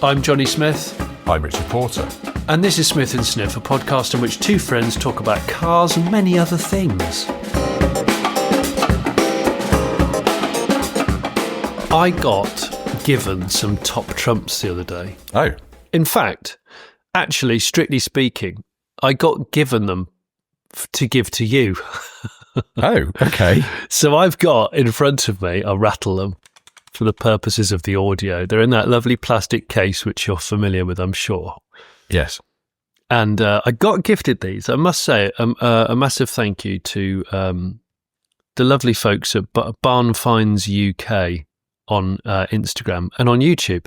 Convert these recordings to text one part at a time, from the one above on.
I'm Jonny Smith. I'm Richard Porter. And this is Smith & Sniff, a podcast in which two friends talk about cars and many other things. I got given some top trumps the other day. Oh. In fact, actually, strictly speaking, I got given them to give to you. Oh, okay. So I've got in front of me, I'll rattle them for the purposes of the audio. They're in that lovely plastic case, which you're familiar with, I'm sure. Yes. And I got gifted these. I must say a massive thank you to the lovely folks at Barn Finds UK on Instagram and on YouTube.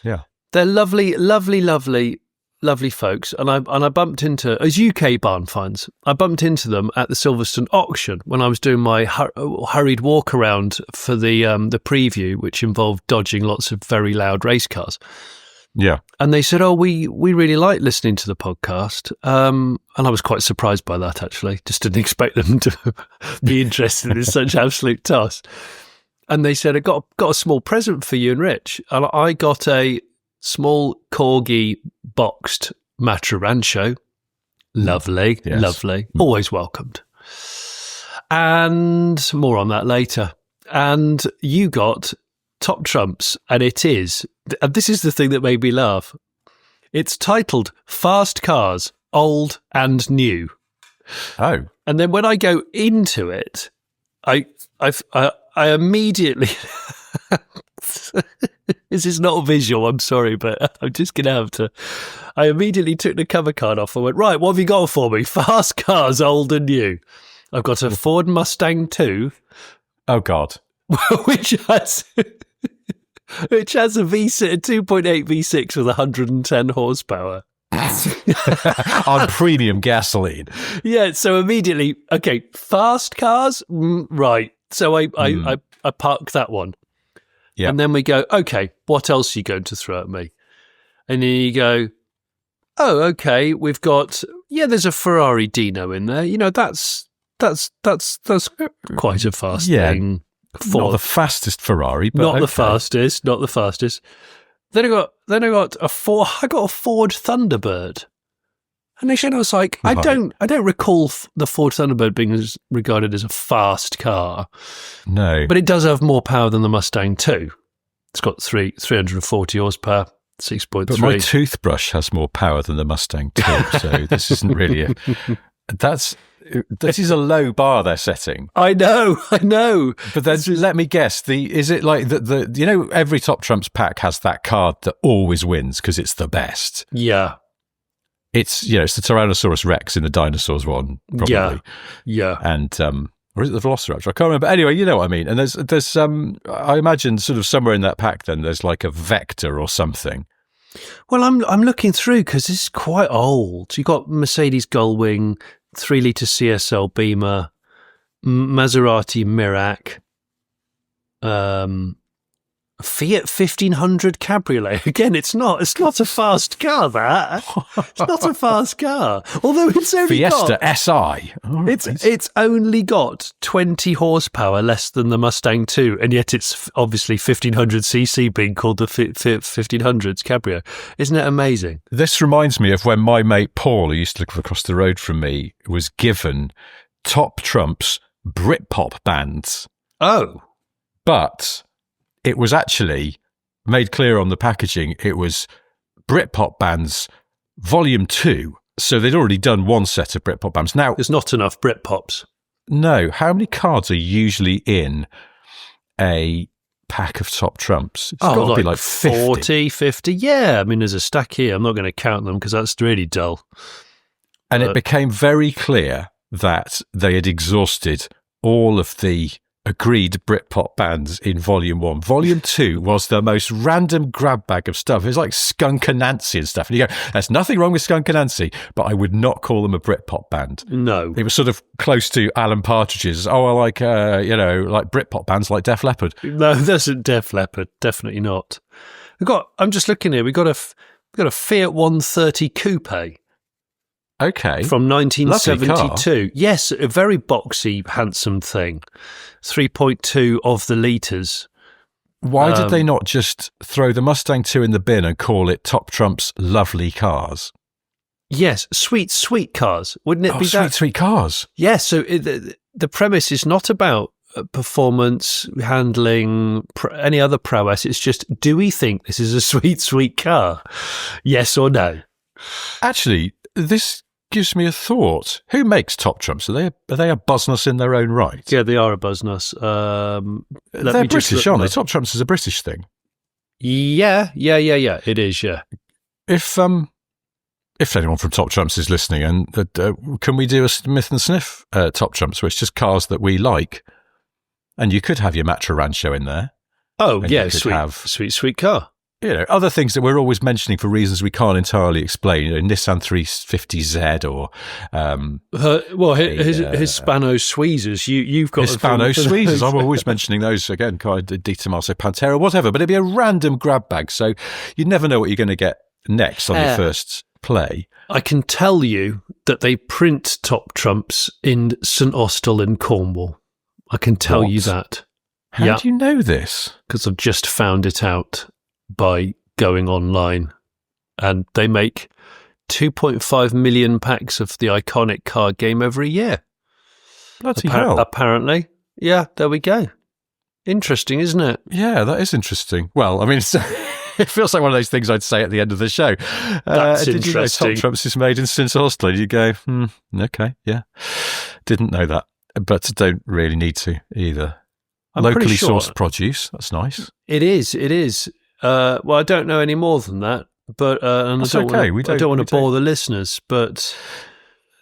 Yeah. They're lovely, lovely, lovely, lovely folks. And I bumped into, as UK Barn Finds, I bumped into them at the Silverstone auction when I was doing my hurried walk around for the preview, which involved dodging lots of very loud race cars. Yeah. And they said, we really like listening to the podcast. And I was quite surprised by that, actually. Just didn't expect them to be interested in such absolute toss. And they said, I got a small present for you and Rich. And I got a small Corgi boxed Matarancho. Lovely, yes. Lovely. Always welcomed. And more on that later. And you got top trumps, and this is the thing that made me laugh. It's titled Fast Cars, Old and New. Oh. And then when I go into it, I immediately this is not visual, I'm sorry, but I'm just going to have to. I immediately took the cover card off and went, right, what have you got for me? Fast Cars, Old and New. I've got a Ford Mustang 2. Oh, God. which has a V6, a 2.8 V6 with 110 horsepower. On premium gasoline. Yeah, so immediately, okay, fast cars, right. So I park that one. Yeah. And then we go, okay, what else are you going to throw at me? And then you go, oh, okay, we've got, there's a Ferrari Dino in there. You know, that's quite a fast thing. Not the fastest Ferrari, but not the fastest. Then I got a Ford Thunderbird. Initially I was like, I don't recall the Ford Thunderbird being regarded as a fast car. No. But it does have more power than the Mustang 2. It's got 340 horsepower, 6.3. But my toothbrush has more power than the Mustang 2, so this isn't really this is a low bar they're setting. I know. But then let me guess, is it like the every Top Trumps pack has that card that always wins because it's the best. Yeah. It's the Tyrannosaurus Rex in the dinosaurs one, probably. Yeah. And or is it the Velociraptor? I can't remember. Anyway, you know what I mean. And there's I imagine sort of somewhere in that pack then there's like a Vector or something. Well, I'm looking through because this is quite old. You got Mercedes Gullwing, 3-litre CSL Beamer, Maserati Mirac, Fiat 1500 Cabriolet. Again, it's not a fast car, that. It's not a fast car. Although it's only Fiesta SI. It's only got 20 horsepower less than the Mustang 2, and yet it's obviously 1500cc being called the 1500s Cabrio. Isn't it amazing? This reminds me of when my mate Paul, who used to live across the road from me, was given Top Trumps Britpop bands. Oh. But it was actually made clear on the packaging, it was Britpop bands Volume 2. So they'd already done one set of Britpop bands. Now, there's not enough Britpops. No. How many cards are usually in a pack of Top Trumps? It's got to be like 40, 50. Yeah, I mean, there's a stack here. I'm not going to count them because that's really dull. And it became very clear that they had exhausted all of the agreed Britpop bands in Volume 1. Volume 2 was the most random grab bag of stuff. It was like Skunk Anansie and stuff. And you go, there's nothing wrong with Skunk Anansie, but I would not call them a Britpop band. No. It was sort of close to Alan Partridge's, I like, like Britpop bands like Def Leppard. No, that's Def Leppard. Definitely not. I'm just looking here. We got a Fiat 130 Coupe. Okay. From 1972. Yes, a very boxy, handsome thing. 3.2 of the litres. Why did they not just throw the Mustang 2 in the bin and call it Top Trump's lovely cars? Yes, sweet, sweet cars. Wouldn't it be sweet, that? Sweet cars. Yes, so the premise is not about performance, handling, any other prowess. It's just, do we think this is a sweet, sweet car? Yes or no? Actually, this gives me a thought. Who makes Top Trumps? Are they a business in their own right? Yeah, they are a business. They're British, aren't they? Top Trumps is a British thing. Yeah. It is, yeah. If anyone from Top Trumps is listening, and can we do a Smith and Sniff Top Trumps, where it's just cars that we like, and you could have your Matra Rancho in there. Oh, yeah, sweet car. Other things that we're always mentioning for reasons we can't entirely explain. Nissan 350Z or Hispano Suizes. You've got Hispano Suizes. I'm always mentioning those again. Di Tomaso Pantera, whatever. But it'd be a random grab bag, so you never know what you're going to get next on your first play. I can tell you that they print Top Trumps in St Austell in Cornwall. I can tell you that. How do you know this? Because I've just found it out by going online, and they make 2.5 million packs of the iconic card game every year. Bloody hell. Apparently. Yeah, there we go. Interesting, isn't it? Yeah, that is interesting. Well, I mean, it feels like one of those things I'd say at the end of the show. That's did interesting. You know Top Trumps is made in St Austell? You go, okay, yeah. Didn't know that, but don't really need to either. Locally sourced produce, that's nice. It is. Well, I don't know any more than that, but and that's I don't want to bore the listeners. But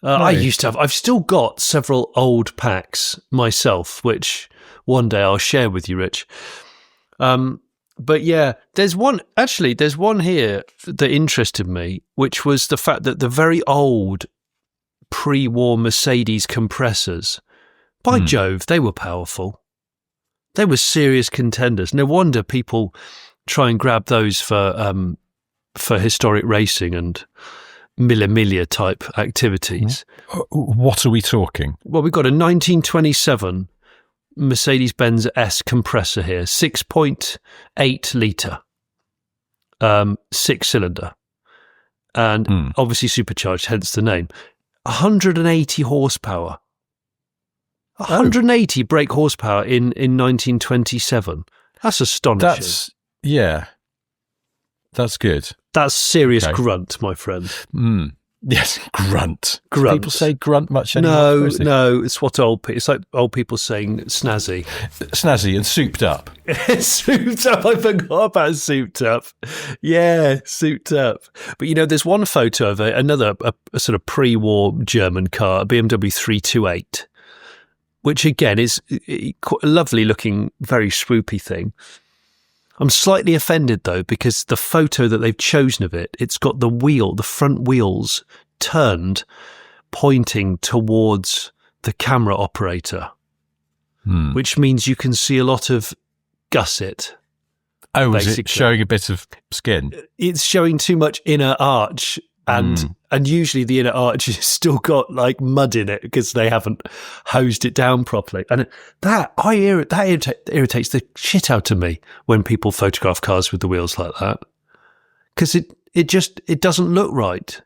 I've still got several old packs myself, which one day I'll share with you, Rich. But yeah, there's one here that interested me, which was the fact that the very old pre-war Mercedes compressors, by Jove, they were powerful. They were serious contenders. No wonder people try and grab those for historic racing and Mille type activities. What are we talking? Well, we've got a 1927 Mercedes-Benz S compressor here, 6.8 litre, 6-cylinder, and obviously supercharged, hence the name. 180 horsepower. 180 brake horsepower in 1927. That's astonishing. That's good. That's serious grunt, my friend. Yes, grunt. Do people say grunt much anymore? No, it's what it's like old people saying snazzy. Snazzy and souped up. Souped up, I forgot about souped up. Yeah, souped up. But there's one photo of another sort of pre-war German car, a BMW 328, which again is a lovely looking, very swoopy thing. I'm slightly offended though, because the photo that they've chosen of it's got the front wheels turned, pointing towards the camera operator, which means you can see a lot of gusset. Oh, basically. Is it showing a bit of skin? It's showing too much inner arch. And usually the inner arch has still got like mud in it because they haven't hosed it down properly. And that irritates the shit out of me when people photograph cars with the wheels like that, because it doesn't look right.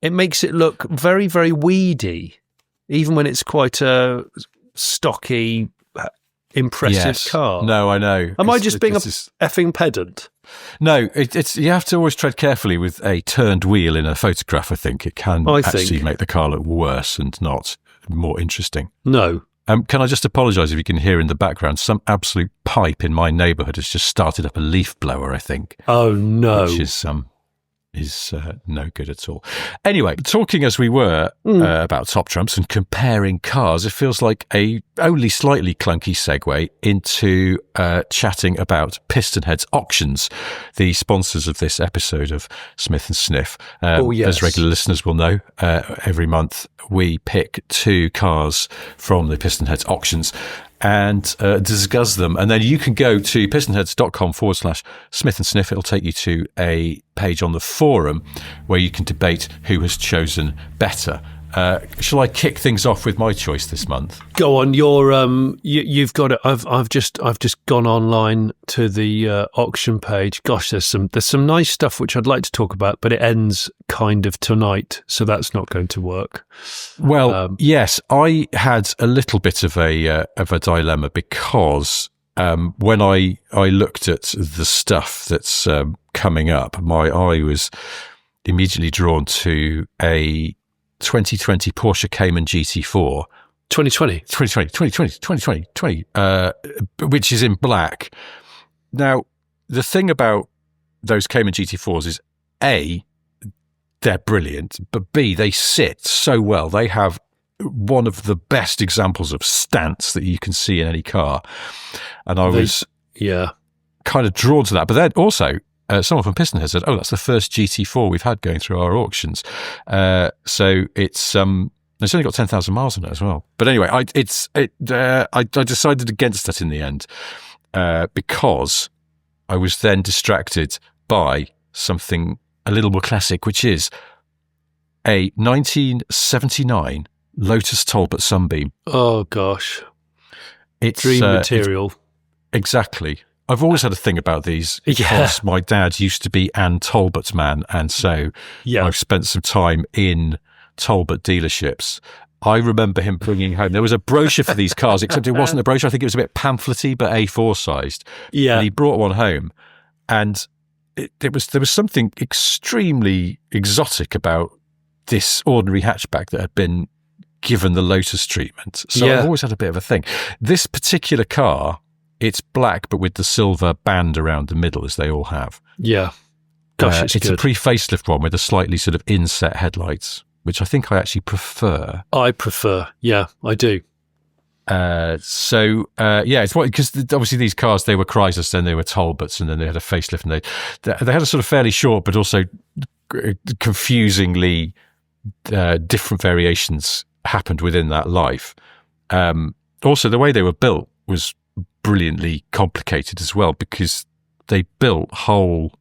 It makes it look very, very weedy, even when it's quite a stocky, impressive car. No, I know. Am I just being a effing pedant? No, it's you have to always tread carefully with a turned wheel in a photograph. I think it can actually make the car look worse and not more interesting. No. Can I just apologise if you can hear in the background some absolute pipe in my neighbourhood has just started up a leaf blower, I think. Oh, no. Which is no good at all. Anyway, talking as we were about Top Trumps and comparing cars, it feels like a only slightly clunky segue into chatting about Pistonheads Auctions, the sponsors of this episode of Smith and Sniff. Yes. As regular listeners will know, every month we pick 2 cars from the Pistonheads Auctions and discuss them. And then you can go to pistonheads.com/Smith and Sniff. It'll take you to a page on the forum where you can debate who has chosen better. Shall I kick things off with my choice this month? Go on. You've got it. I've just gone online to the auction page. Gosh, there's some nice stuff which I'd like to talk about, but it ends kind of tonight, so that's not going to work. Well, yes, I had a little bit of a dilemma because when I looked at the stuff that's coming up, my eye was immediately drawn to a 2020 Porsche Cayman GT4. 2020, which is in black. Now, the thing about those Cayman GT4s is A, they're brilliant, but B, they sit so well. They have one of the best examples of stance that you can see in any car. And I was kind of drawn to that. But then also, someone from Pistonheads said, "Oh, that's the first GT4 we've had going through our auctions." So it's only got 10,000 miles on it as well. But anyway, I decided against that in the end because I was then distracted by something a little more classic, which is a 1979 Lotus Talbot Sunbeam. Oh gosh, it's dream material. Exactly. I've always had a thing about these because my dad used to be an Talbot man, and so I've spent some time in Talbot dealerships. I remember him bringing home, there was a brochure for these cars, except it wasn't a brochure. I think it was a bit pamphletty, but A4 sized. Yeah. And he brought one home, and there was something extremely exotic about this ordinary hatchback that had been given the Lotus treatment. So I've always had a bit of a thing. This particular car, it's black, but with the silver band around the middle, as they all have. Yeah. Gosh, it's good. A pre-facelift one with a slightly sort of inset headlights, which I think I actually prefer. I prefer. Yeah, I do. It's because obviously these cars, they were Chryslers, then they were Talbots, and then they had a facelift, and they had a sort of fairly short, but also confusingly different variations happened within that life. Also, the way they were built was brilliantly complicated as well, because they built whole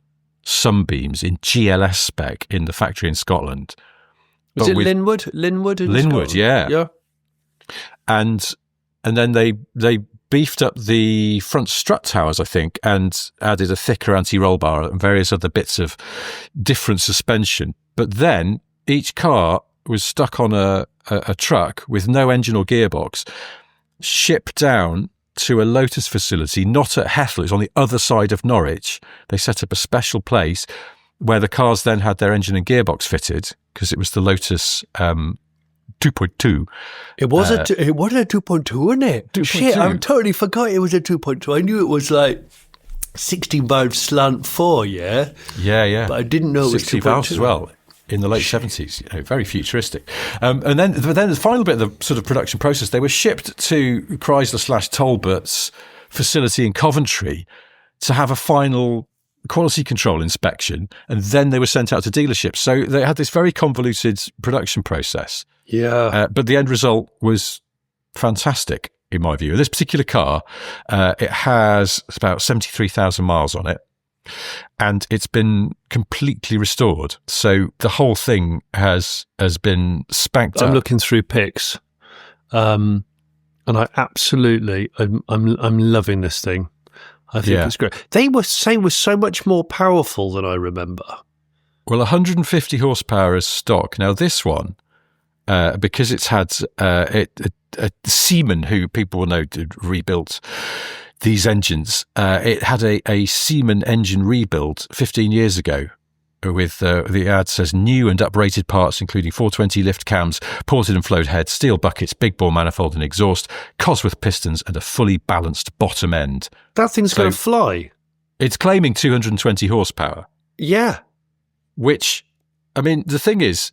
sunbeams in GLS spec in the factory in Scotland. Was it Linwood? Linwood, yeah. And then they beefed up the front strut towers, I think, and added a thicker anti-roll bar and various other bits of different suspension. But then each car was stuck on a truck with no engine or gearbox, shipped down to a Lotus facility, not at Hethel, it was on the other side of Norwich. They set up a special place where the cars then had their engine and gearbox fitted, because it was the Lotus 2.2. It was a 2.2, wasn't it? 2.2. Shit, I totally forgot it was a 2.2. I knew it was like 16 valve slant 4, yeah? Yeah. But I didn't know it was 60 valves as well. In the late 70s, very futuristic. And then the final bit of the sort of production process, they were shipped to Chrysler/Talbot's facility in Coventry to have a final quality control inspection, and then they were sent out to dealerships. So they had this very convoluted production process. Yeah. But the end result was fantastic, in my view. This particular car, it has about 73,000 miles on it. And it's been completely restored. So the whole thing has been spanked up. I'm looking through pics, and I absolutely, I'm loving this thing. I think it's great. They were so much more powerful than I remember. Well, 150 horsepower as stock. Now this one, because it's had a Seaman, who people will know rebuilt these engines, it had a Seaman engine rebuild 15 years ago with, the ad says, new and uprated parts, including 420 lift cams, ported and flowed heads, steel buckets, big bore manifold and exhaust, Cosworth pistons, and a fully balanced bottom end. That thing's going to fly. It's claiming 220 horsepower. Yeah. Which, I mean, the thing is,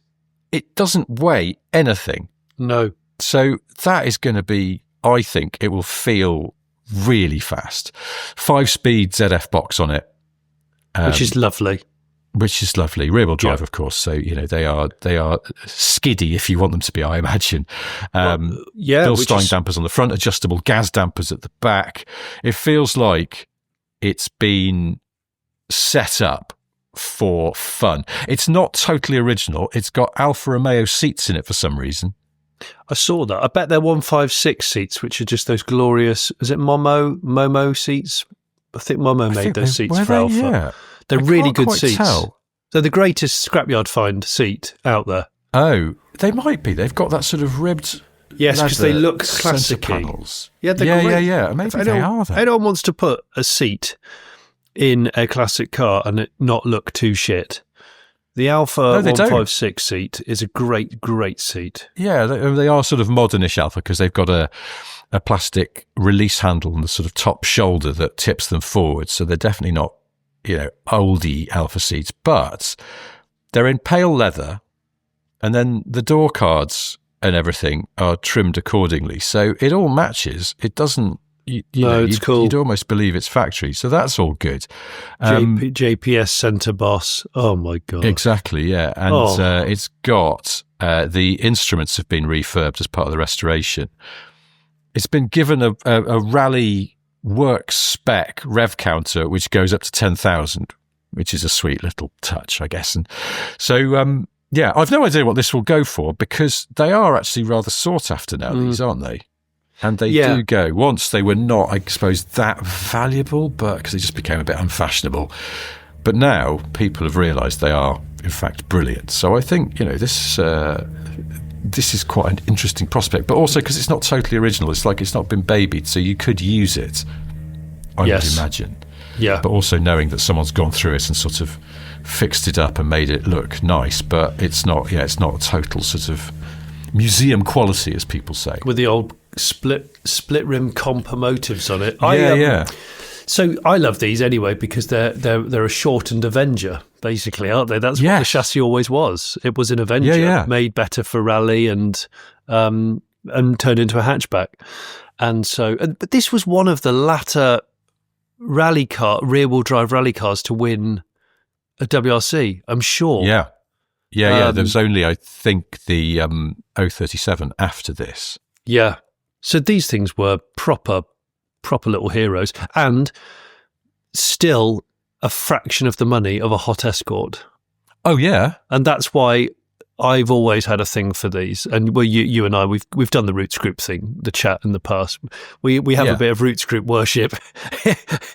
it doesn't weigh anything. No. So that is going to be, I think, it will feel really fast. 5-speed ZF box on it, which is lovely. Rear wheel drive, of course. So they are skiddy if you want them to be, I imagine. Bilstein dampers on the front, adjustable gas dampers at the back. It feels like it's been set up for fun. It's not totally original. It's got Alfa Romeo seats in it for some reason. I saw that. I bet they're 156 seats, which are just those glorious, is it Momo seats? I think Momo made those seats for Alfa. Yeah. They're really good seats. Tell. They're the greatest scrapyard find seat out there. Oh, they might be. They've got that sort of ribbed. Yes, because they look classic-y. Yeah, they're great. Yeah. Maybe they are. Anyone wants to put a seat in a classic car and it not look too shit. The Alfa 156 seat is a great, great seat. Yeah, they are sort of modernish Alfa because they've got a plastic release handle on the sort of top shoulder that tips them forward. So they're definitely not, oldie Alfa seats, but they're in pale leather, and then the door cards and everything are trimmed accordingly. So it all matches. It doesn't, it's cool. You'd almost believe it's factory. So that's all good. JPS Centre Boss. Oh my God. Exactly. Yeah. And it's got, the instruments have been refurbed as part of the restoration. It's been given a rally work spec rev counter, which goes up to 10,000, which is a sweet little touch, I guess. And so, I've no idea what this will go for because they are actually rather sought after now, these, aren't they? And they do go. Once they were not, I suppose, that valuable, but because they just became a bit unfashionable. But now people have realised they are, in fact, brilliant. So I think, this is quite an interesting prospect, but also because it's not totally original. It's like it's not been babied, so you could use it, I would imagine. Yeah. But also knowing that someone's gone through it and sort of fixed it up and made it look nice, but it's not a total sort of museum quality, as people say. With the old split rim comp motives on it. So I love these anyway because they're a shortened Avenger, basically, aren't they? That's what the chassis always was. It was an Avenger made better for rally and turned into a hatchback. And so, but this was one of the latter rear-wheel drive rally cars to win a WRC, I'm sure. Yeah. There was only, I think, the 037 after this. Yeah. So these things were proper little heroes, and still a fraction of the money of a hot Escort. Oh yeah, and that's why I've always had a thing for these. And you and I, we've done the Roots Group thing, the chat in the past. We have a bit of Roots Group worship,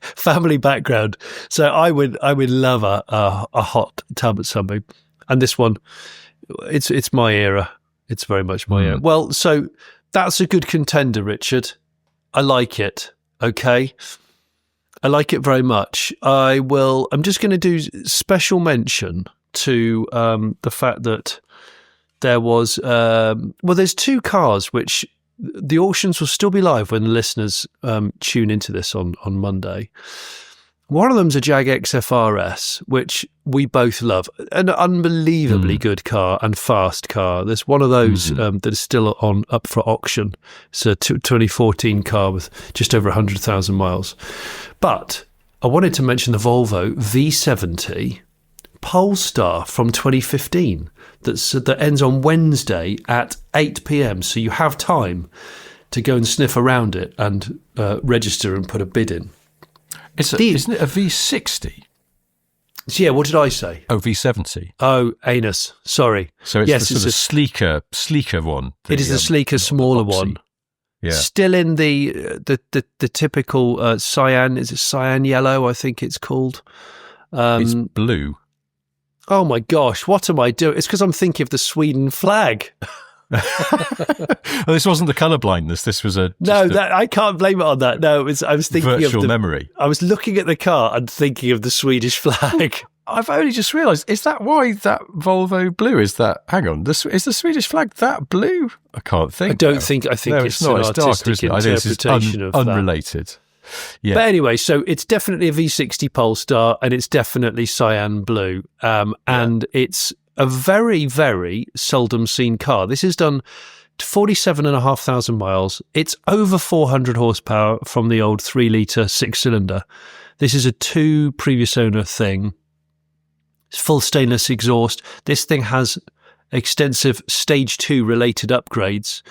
family background. So I would love a hot Talbot Sunbeam, and this one, it's my era. It's very much my era. Well, so that's a good contender, Richard. I like it. Okay. I like it very much. I'm just going to do special mention to the fact that there was, there's two cars which the auctions will still be live when the listeners tune into this on Monday. One of them's a Jag XFRS, which we both love. An unbelievably good car and fast car. There's one of those that is still up for auction. It's a 2014 car with just over 100,000 miles. But I wanted to mention the Volvo V70 Polestar from 2015 that ends on Wednesday at 8 p.m. So you have time to go and sniff around it and register and put a bid in. Isn't it a V60? So yeah, what did I say? Oh, V70. Oh, anus. Sorry. So it's the sort of sleeker one. It is the sleeker, smaller one. Yeah. Still in the typical cyan. Is it cyan yellow? I think it's called. It's blue. Oh my gosh! What am I doing? It's because I'm thinking of the Sweden flag. Well, this wasn't the colour blindness. This was I can't blame it on that. No, I was thinking virtual memory. I was looking at the car and thinking of the Swedish flag. I've only just realised, is that why that Volvo blue is that? Hang on, is the Swedish flag that blue? I can't think. I think it's not. An It's darker, isn't it? I think it's unrelated. Yeah. But anyway, so it's definitely a V60 Polestar and it's definitely cyan blue. And it's a very, very seldom seen car. This is done 47,500 miles. It's over 400 horsepower from the old 3-litre 6-cylinder. This is a 2 previous owner thing. It's full stainless exhaust. This thing has extensive stage 2 related upgrades.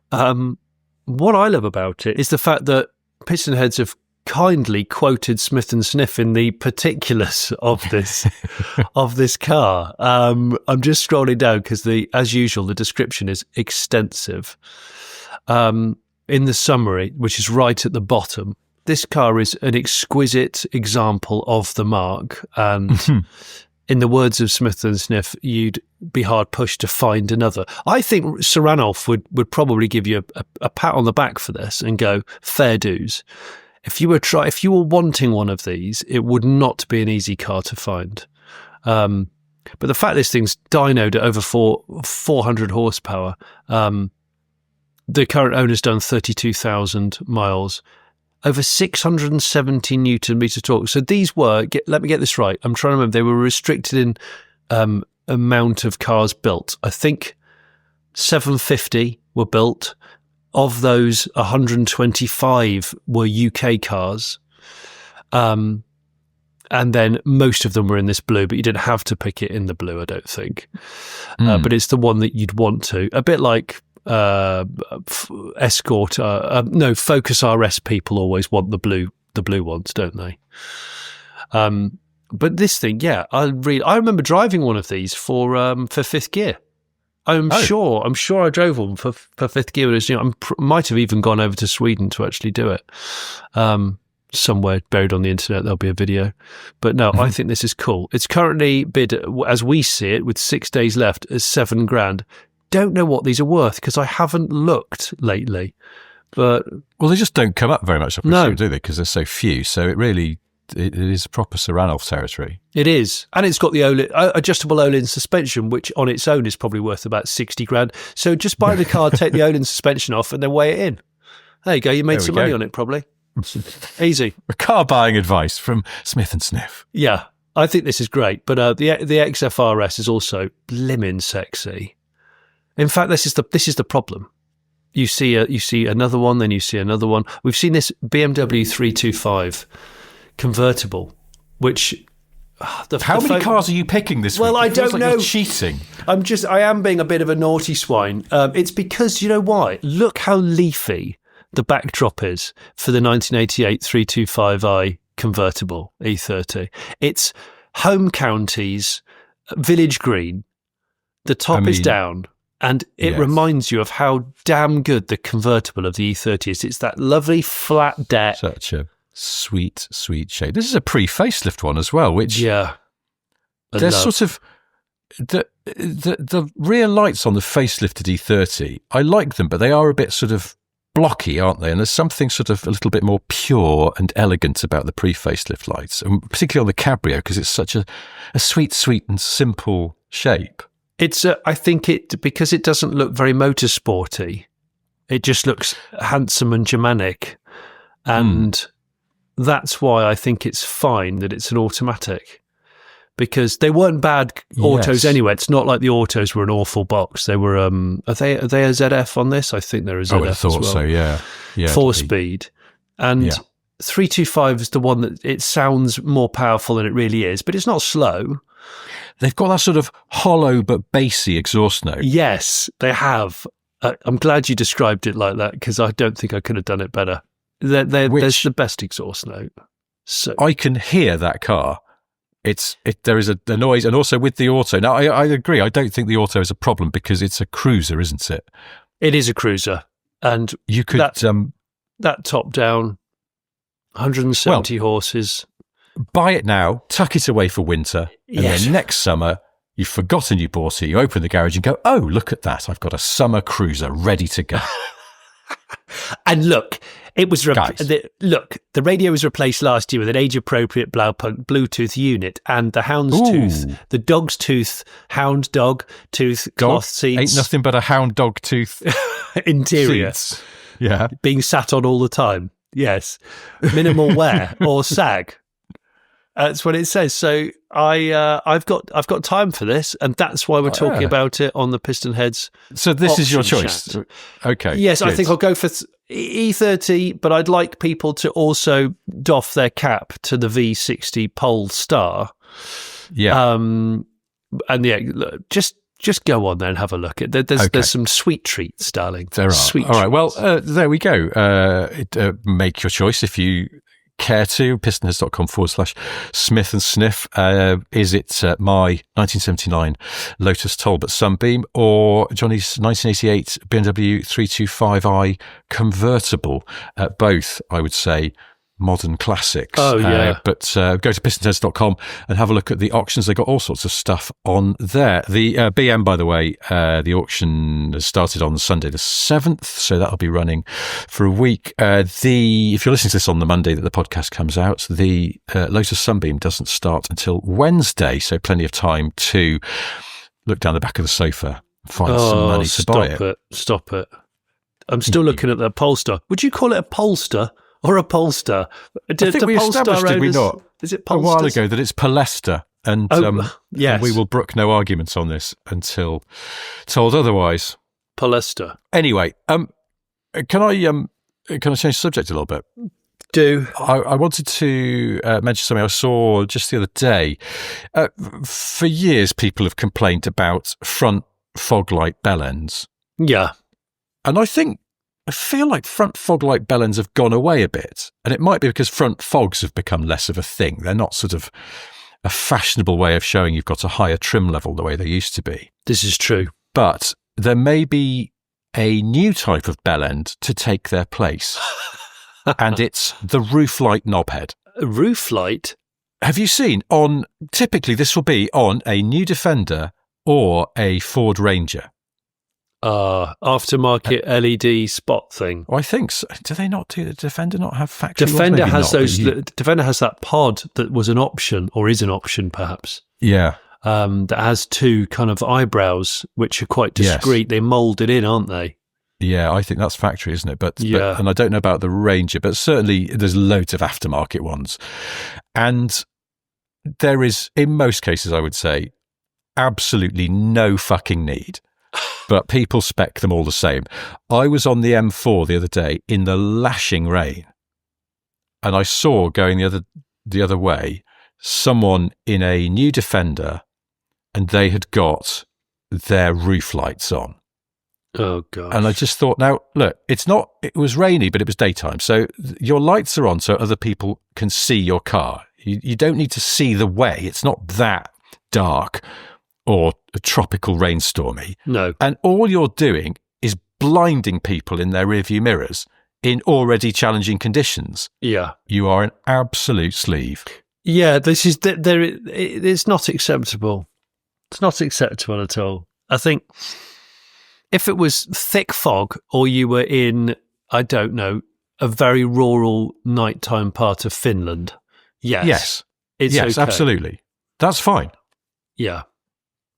What I love about it is the fact that Pistonheads have kindly quoted Smith and Sniff in the particulars of this of this car. I'm just scrolling down because, as usual, the description is extensive. In the summary, which is right at the bottom, this car is an exquisite example of the marque, and in the words of Smith and Sniff, you'd be hard pushed to find another. I think Sir Ranulph would probably give you a pat on the back for this and go, fair dues. If you were wanting one of these, it would not be an easy car to find. But the fact this thing's dynoed at over 400 horsepower, the current owner's done 32,000 miles, over 670 Newton meter torque. So these were, let me get this right, I'm trying to remember, they were restricted in amount of cars built. I think 750 were built. Of those, 125 were UK cars. And then most of them were in this blue, but you didn't have to pick it in the blue, I don't think. But it's the one that you'd want to. A bit like Escort, Focus RS people always want the blue ones, don't they? But this thing, yeah, I remember driving one of these for fifth gear. I'm sure I drove one for fifth gear. I might have even gone over to Sweden to actually do it. Somewhere buried on the internet, there'll be a video. But no, I think this is cool. It's currently bid, as we see it, with 6 days left, as $7,000. Don't know what these are worth because I haven't looked lately. But they just don't come up very much, I presume, do they? Because there's so few. So it is proper Sir Ranulph territory. It is. And it's got the adjustable Olin suspension, which on its own is probably worth about $60,000. So just buy the car, take the Olin suspension off, and then weigh it in. There you go. You made some money on it, probably. Easy. Car buying advice from Smith and Sniff. Yeah, I think this is great. But the XFRS is also blimmin' sexy. In fact, this is the problem. You see another one, then you see another one. We've seen this BMW 325 convertible, which how many cars are you picking this week? Well, I don't know. You're cheating. I am being a bit of a naughty swine. It's because, you know why? Look how leafy the backdrop is for the 1988 325i convertible E30. It's home counties, village green. The top is down. And it reminds you of how damn good the convertible of the E30 is. It's that lovely flat deck. Such a sweet, sweet shape. This is a pre-facelift one as well, which there's sort of the rear lights on the facelifted E30. I like them, but they are a bit sort of blocky, aren't they? And there's something sort of a little bit more pure and elegant about the pre-facelift lights, and particularly on the Cabrio because it's such a sweet, sweet and simple shape. It's I think because it doesn't look very motorsporty. It just looks handsome and Germanic, and that's why I think it's fine that it's an automatic, because they weren't bad autos anyway. It's not like the autos were an awful box. They were. Are they a ZF on this? I think they're a ZF. I thought as well. So. Yeah. 4-speed, and 325 is the one that it sounds more powerful than it really is, but it's not slow. They've got that sort of hollow but bassy exhaust note. Yes, they have. I'm glad you described it like that because I don't think I could have done it better. There's the best exhaust note. So I can hear that car. There is the noise, and also with the auto. Now, I agree. I don't think the auto is a problem because it's a cruiser, isn't it? It is a cruiser, and you could that top down, 170 horses. Buy it now, tuck it away for winter, and then next summer, you've forgotten you bought it, you open the garage and go, oh, look at that, I've got a summer cruiser ready to go. And look, it was the radio was replaced last year with an age-appropriate Bluetooth unit, and the houndstooth, the dog's tooth, hound dog tooth cloth seats. Ain't nothing but a hound dog tooth interior. Seats. Yeah. Being sat on all the time. Yes. Minimal wear or sag. That's what it says. So I've got time for this, and that's why we're talking about it on the Pistonheads. So this is your choice. Chat. Okay. Yes, good. I think I'll go for E30, but I'd like people to also doff their cap to the V60 Polestar. Yeah. And just go on there and have a look. There's some sweet treats, darling. There are. Sweet All right. treats. Well, there we go. Make your choice if you care to, pistonheads.com/Smith and Sniff. Is it my 1979 Lotus Talbot Sunbeam or Jonny's 1988 BMW 325i convertible? Both, I would say, modern classics. Oh, yeah. But go to pistonheads.com and have a look at the auctions. They've got all sorts of stuff on there. The BM, by the way, the auction has started on Sunday the 7th, so that'll be running for a week. If you're listening to this on the Monday that the podcast comes out, the Lotus Sunbeam doesn't start until Wednesday, so plenty of time to look down the back of the sofa and find some money to buy it. Stop it. I'm still looking at the Polestar. Would you call it a Polestar? Or a Polestar? I think we established, did we not? Is it Polestar? A while ago that it's Polestar, and yes. We will brook no arguments on this until told otherwise. Polestar. Anyway, can I change the subject a little bit? Do. I wanted to mention something I saw just the other day. For years, people have complained about front fog light bell ends. Yeah, and I feel like front fog light bell ends have gone away a bit, and it might be because front fogs have become less of a thing. They're not sort of a fashionable way of showing you've got a higher trim level the way they used to be. This is true. But there may be a new type of bell end to take their place, and it's the roof light knobhead. A roof light? Have you seen typically this will be on a new Defender or a Ford Ranger. Aftermarket LED spot thing. I think so. Do they not do the Defender not have factory? Defender has Defender has that pod that was an option, or is an option perhaps. Yeah. That has two kind of eyebrows which are quite discreet. Yes. They're moulded in, aren't they? Yeah, I think that's factory, isn't it? But yeah. And I don't know about the Ranger, but certainly there's loads of aftermarket ones. And there is, in most cases, I would say, absolutely no fucking need. But people spec them all the same. I was on the M4 the other day in the lashing rain, and I saw going the other way someone in a new Defender, and they had got their roof lights on. Oh god! And I just thought, now look, it was rainy, but it was daytime, so your lights are on so other people can see your car. You don't need to see the way. It's not that dark or a tropical rainstormy. No. And all you're doing is blinding people in their rearview mirrors in already challenging conditions. Yeah. You are an absolute sleeve. Yeah, it's not acceptable. It's not acceptable at all. I think if it was thick fog or you were in, I don't know, a very rural nighttime part of Finland, yes. It's okay. Absolutely. That's fine. Yeah.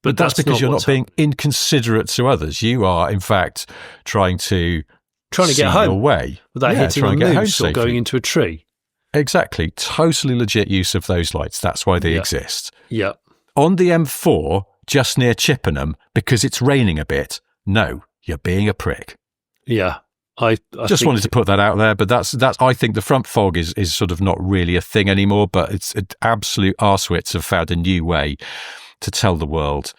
But that's because you're not being inconsiderate to others. You are, in fact, trying to get home your way without hitting a moose or going into a tree. Exactly. Totally legit use of those lights. That's why they exist. Yeah. On the M4, just near Chippenham, because it's raining a bit, no, you're being a prick. Yeah. I just wanted to put that out there, but that's. I think the front fog is sort of not really a thing anymore, but it's an absolute arsewits have found a new way to tell the world.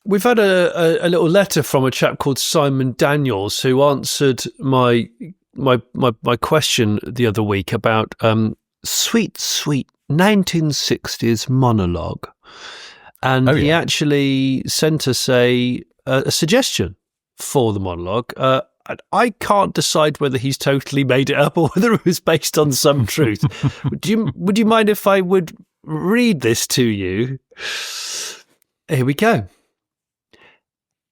We've had a little letter from a chap called Simon Daniels who answered my question the other week about sweet 1960s monologue, and he actually sent us a suggestion for the monologue. I can't decide whether he's totally made it up or whether it was based on some truth. Would you mind if I would read this to you? Here we go.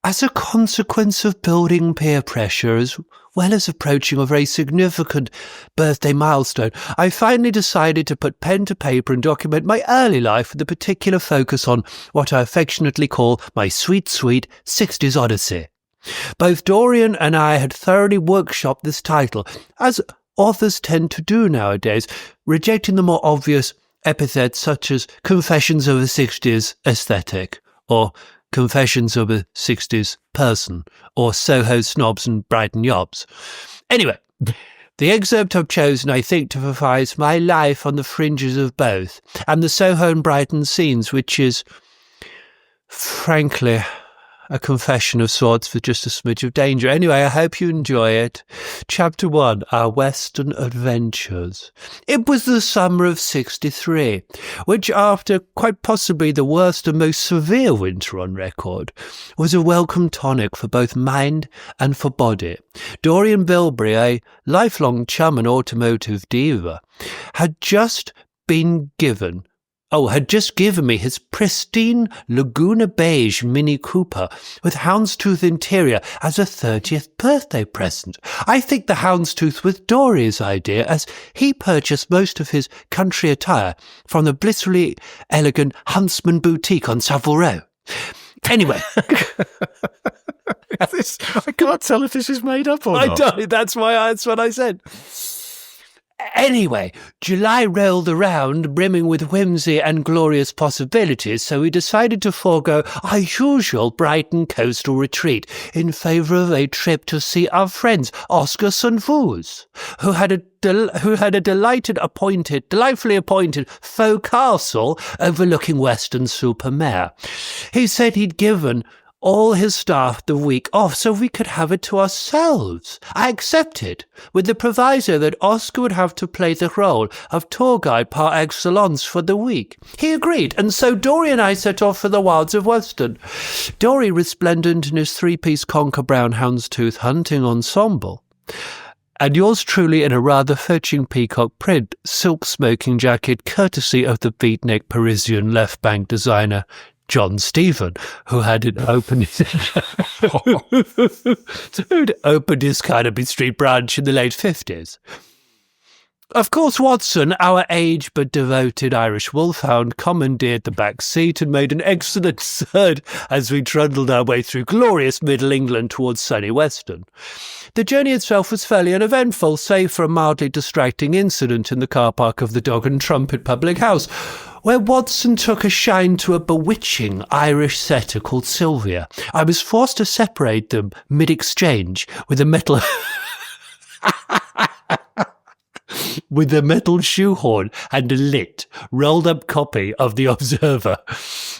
As a consequence of building peer pressure as well as approaching a very significant birthday milestone, I finally decided to put pen to paper and document my early life with a particular focus on what I affectionately call my sweet 60s Odyssey. Both Dorian and I had thoroughly workshopped this title, as authors tend to do nowadays, rejecting the more obvious epithets such as Confessions of a 60s Aesthetic, or Confessions of a 60s Person, or Soho Snobs and Brighton Yobs. Anyway, the excerpt I've chosen, I think, typifies my life on the fringes of both, and the Soho and Brighton scenes, which is, frankly, a confession of sorts with just a smidge of danger. Anyway, I hope you enjoy it. Chapter 1, Our Western Adventures. It was the summer of 63, which, after quite possibly the worst and most severe winter on record, was a welcome tonic for both mind and for body. Dorian Bilberry, a lifelong chum and automotive diva, had just given me his pristine Laguna Beige Mini Cooper with houndstooth interior as a 30th birthday present. I think the houndstooth was Dory's idea, as he purchased most of his country attire from the blissfully elegant Huntsman Boutique on Savile Row. Anyway. I can't tell if this is made up or not. I don't. That's what I said. Anyway, July rolled around, brimming with whimsy and glorious possibilities, so we decided to forego our usual Brighton coastal retreat in favour of a trip to see our friends Oscar Sunfus, who had a delightfully appointed faux castle overlooking Weston-super-Mare. He said he'd given all his staff the week off so we could have it to ourselves. I accepted, with the proviso that Oscar would have to play the role of tour guide par excellence for the week. He agreed, and so Dory and I set off for the wilds of Weston. Dory resplendent in his three-piece conker brown houndstooth hunting ensemble, and yours truly in a rather fetching peacock print silk smoking jacket courtesy of the beatnik Parisian left-bank designer John Stephen, who had opened his Carnaby Street branch in the late 50s. Of course, Watson, our aged but devoted Irish wolfhound, commandeered the back seat and made an excellent third as we trundled our way through glorious Middle England towards sunny Weston. The journey itself was fairly uneventful, save for a mildly distracting incident in the car park of the Dog and Trumpet public house, where Watson took a shine to a bewitching Irish setter called Sylvia. I was forced to separate them mid-exchange with a metal shoehorn and a lit, rolled-up copy of The Observer.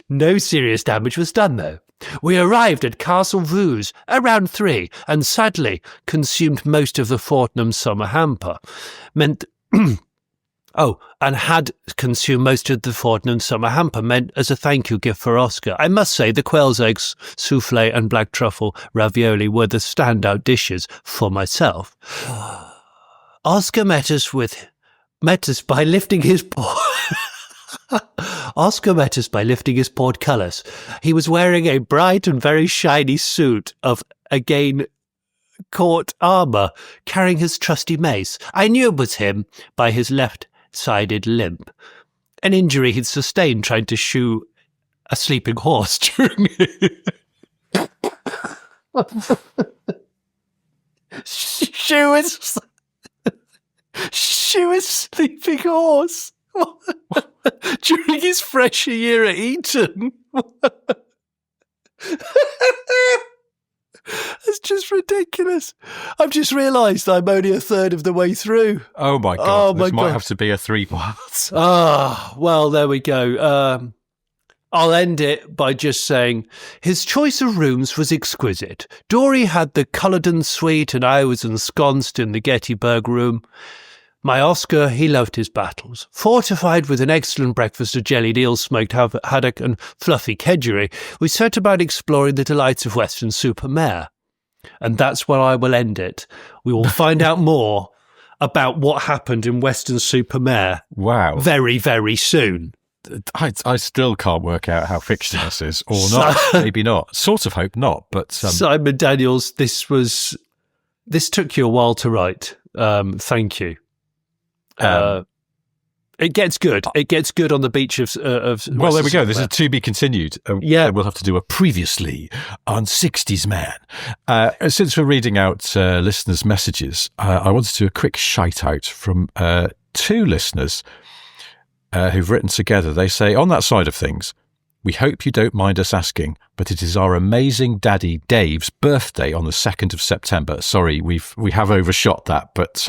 No serious damage was done, though. We arrived at Castle Vuse around 3, and sadly consumed most of the Fortnum summer hamper. Had consumed most of the Fortnum summer hamper, meant as a thank you gift for Oscar. I must say the quail's eggs, souffle and black truffle ravioli were the standout dishes for myself. Oscar met us by lifting his portcullis. He was wearing a bright and very shiny suit of, again, court armour, carrying his trusty mace. I knew it was him by his left-sided limp, an injury he'd sustained trying to shoe a sleeping horse during shoe a sleeping horse during his fresher year at Eton. It's just ridiculous. I've just realised I'm only a third of the way through. Oh my God. This might have to be a 3-part. Well, there we go. I'll end it by just saying his choice of rooms was exquisite. Dory had the Culloden suite and I was ensconced in the Gettysburg room. My Oscar, he loved his battles. Fortified with an excellent breakfast of jellied eel, smoked haddock and fluffy kedgeree, we set about exploring the delights of Weston-super-Mare. And that's where I will end it. We will find out more about what happened in Weston-super-Mare. Wow. Very, very soon. I still can't work out how fictional this is, or not. Maybe not. Sort of hope not, but... Simon Daniels, this took you a while to write. Thank you. It gets good. It gets good on the beach of well, there we go. This is to be continued. Yeah. We'll have to do a previously on 60s Man. Since we're reading out listeners' messages, I wanted to do a quick shout out from 2 listeners who've written together. They say, on that side of things, we hope you don't mind us asking, but it is our amazing daddy Dave's birthday on the 2nd of September. Sorry, we have overshot that, but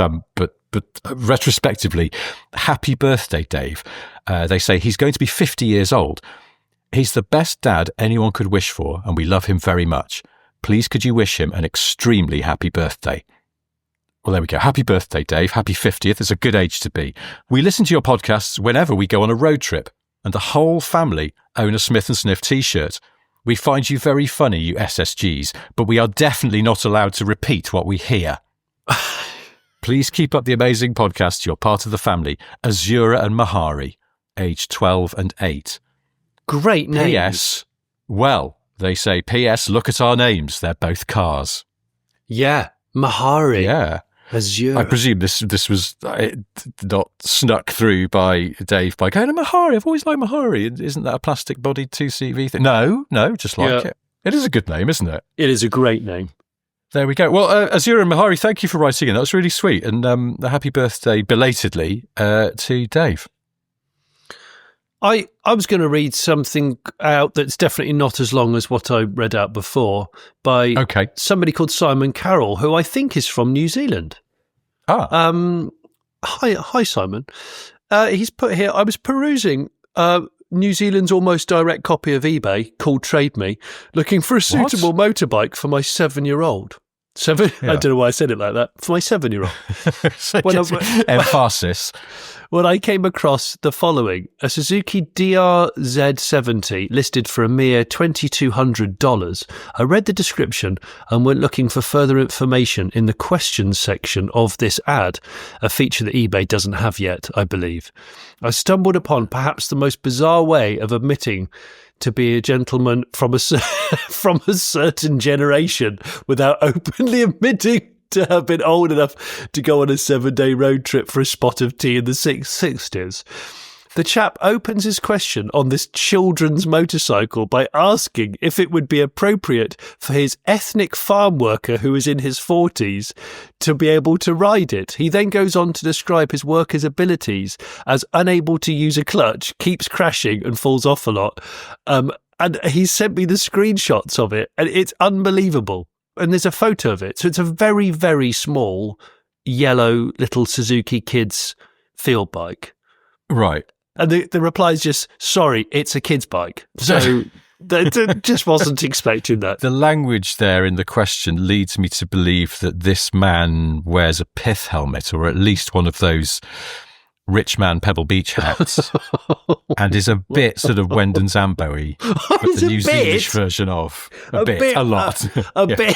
retrospectively, happy birthday, Dave. They say he's going to be 50 years old. He's the best dad anyone could wish for, and we love him very much. Please could you wish him an extremely happy birthday? Well, there we go. Happy birthday, Dave. Happy 50th. It's a good age to be. We listen to your podcasts whenever we go on a road trip, and the whole family own a Smith & Sniff t-shirt. We find you very funny, you SSGs, but we are definitely not allowed to repeat what we hear. Please keep up the amazing podcast. You're part of the family. Azura and Mahari, aged 12 and 8. Great names. P.S. Well, they say, P.S. Look at our names. They're both cars. Yeah. Mahari. Yeah. Azura. I presume this was not snuck through by Dave by going, Mahari, I've always liked Mahari. Isn't that a plastic-bodied 2CV thing? No, just like it. It is a good name, isn't it? It is a great name. There we go. Well, Azura and Mahari, thank you for writing in. That was really sweet. And a happy birthday, belatedly, to Dave. I was going to read something out that's definitely not as long as what I read out before by somebody called Simon Carroll, who I think is from New Zealand. Hi, Simon. He's put here, I was perusing New Zealand's almost direct copy of eBay called Trade Me, looking for a suitable motorbike for my 7-year-old. I don't know why I said it like that. For my 7-year-old. Emphasis. When I came across the following, a Suzuki DRZ70 listed for a mere $2,200, I read the description and went looking for further information in the questions section of this ad, a feature that eBay doesn't have yet, I believe. I stumbled upon perhaps the most bizarre way of admitting to be a gentleman from a certain generation without openly admitting to have been old enough to go on a 7-day road trip for a spot of tea in the 60s. The chap opens his question on this children's motorcycle by asking if it would be appropriate for his ethnic farm worker who is in his 40s to be able to ride it. He then goes on to describe his worker's abilities as unable to use a clutch, keeps crashing and falls off a lot. And he sent me the screenshots of it, and it's unbelievable. And there's a photo of it. So it's a very, very small, yellow little Suzuki Kids field bike. Right. And the reply is just, sorry, it's a kid's bike. So they just wasn't expecting that. The language there in the question leads me to believe that this man wears a pith helmet, or at least one of those rich man Pebble Beach hats, and is a bit sort of Wendon Zambo-y, but the New Zealand version of a bit, a lot. A bit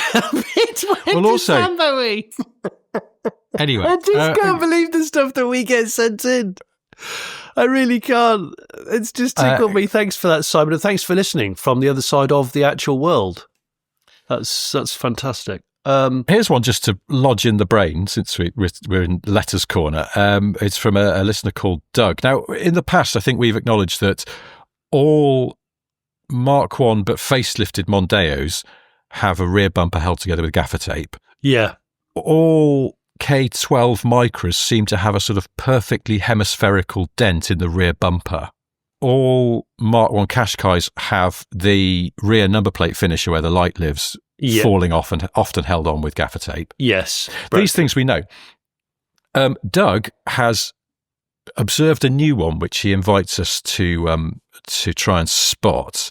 Wendon Zambo-y. Anyway. I just can't believe the stuff that we get sent in. I really can't. It's just tickled me. Thanks for that, Simon, and thanks for listening from the other side of the actual world. That's fantastic. Here's one just to lodge in the brain, since we're in Letters Corner. It's from a listener called Doug. Now, in the past, I think we've acknowledged that all Mark 1 but facelifted Mondeos have a rear bumper held together with gaffer tape. Yeah. All K12 Micras seem to have a sort of perfectly hemispherical dent in the rear bumper. All Mark 1 Qashqais have the rear number plate finisher where the light lives falling off and often held on with gaffer tape. Yes. These things we know. Doug has observed a new one which he invites us to try and spot.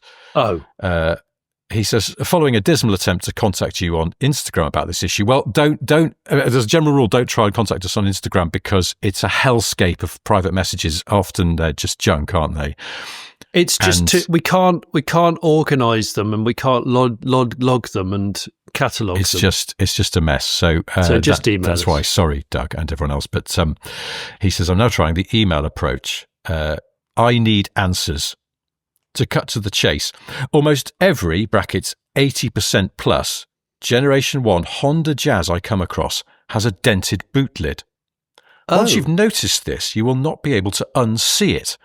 He says, following a dismal attempt to contact you on Instagram about this issue. Well, don't, as a general rule, don't try and contact us on Instagram because it's a hellscape of private messages. Often they're just junk, aren't they? It's just we can't organise them, and we can't log them and catalogue them. It's just a mess. So just email That's us. why, sorry, Doug and everyone else. But he says, I'm now trying the email approach. I need answers. To cut to the chase, almost every brackets 80% plus Generation 1 Honda Jazz I come across has a dented boot lid. Once you've noticed this, you will not be able to unsee it.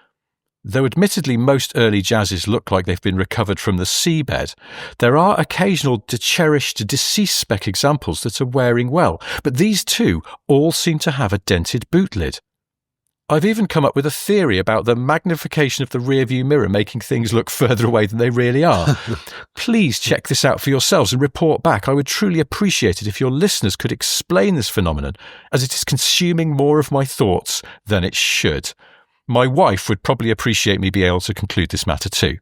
Though admittedly most early Jazzes look like they've been recovered from the seabed, there are occasional cherished deceased spec examples that are wearing well, but these two all seem to have a dented boot lid. I've even come up with a theory about the magnification of the rearview mirror making things look further away than they really are. Please check this out for yourselves and report back. I would truly appreciate it if your listeners could explain this phenomenon, as it is consuming more of my thoughts than it should. My wife would probably appreciate me being able to conclude this matter too.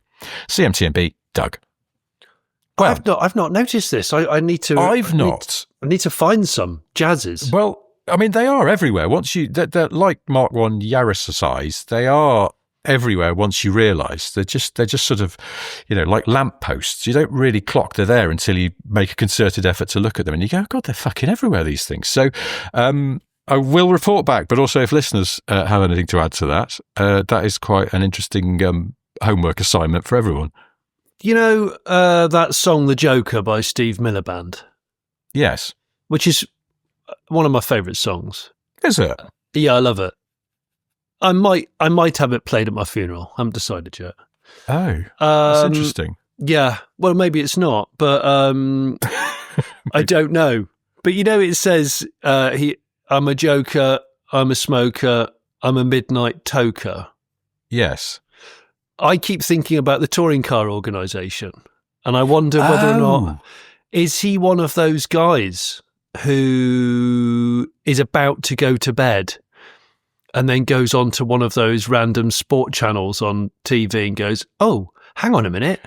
CMTMB, Doug. Well, I've not noticed this. I need to. I need to find some jazzes. Well, I mean, they are everywhere. Once they're like Mark 1 Yaris size. They are everywhere. Once you realise they're just sort of, like lampposts. You don't really clock they're there until you make a concerted effort to look at them, and you go, God, they're fucking everywhere. These things. So, I will report back. But also, if listeners have anything to add to that, that is quite an interesting homework assignment for everyone. That song "The Joker" by Steve Miller Band? Yes. Which is one of my favourite songs. Is it? Yeah, I love it. I might have it played at my funeral. I haven't decided yet. Oh, that's interesting. Yeah. Well, maybe it's not, but I don't know. But it says I'm a joker, I'm a smoker, I'm a midnight toker. Yes. I keep thinking about the touring car organisation, and I wonder whether or not is he one of those guys who is about to go to bed and then goes on to one of those random sport channels on TV and goes, "Oh, hang on a minute,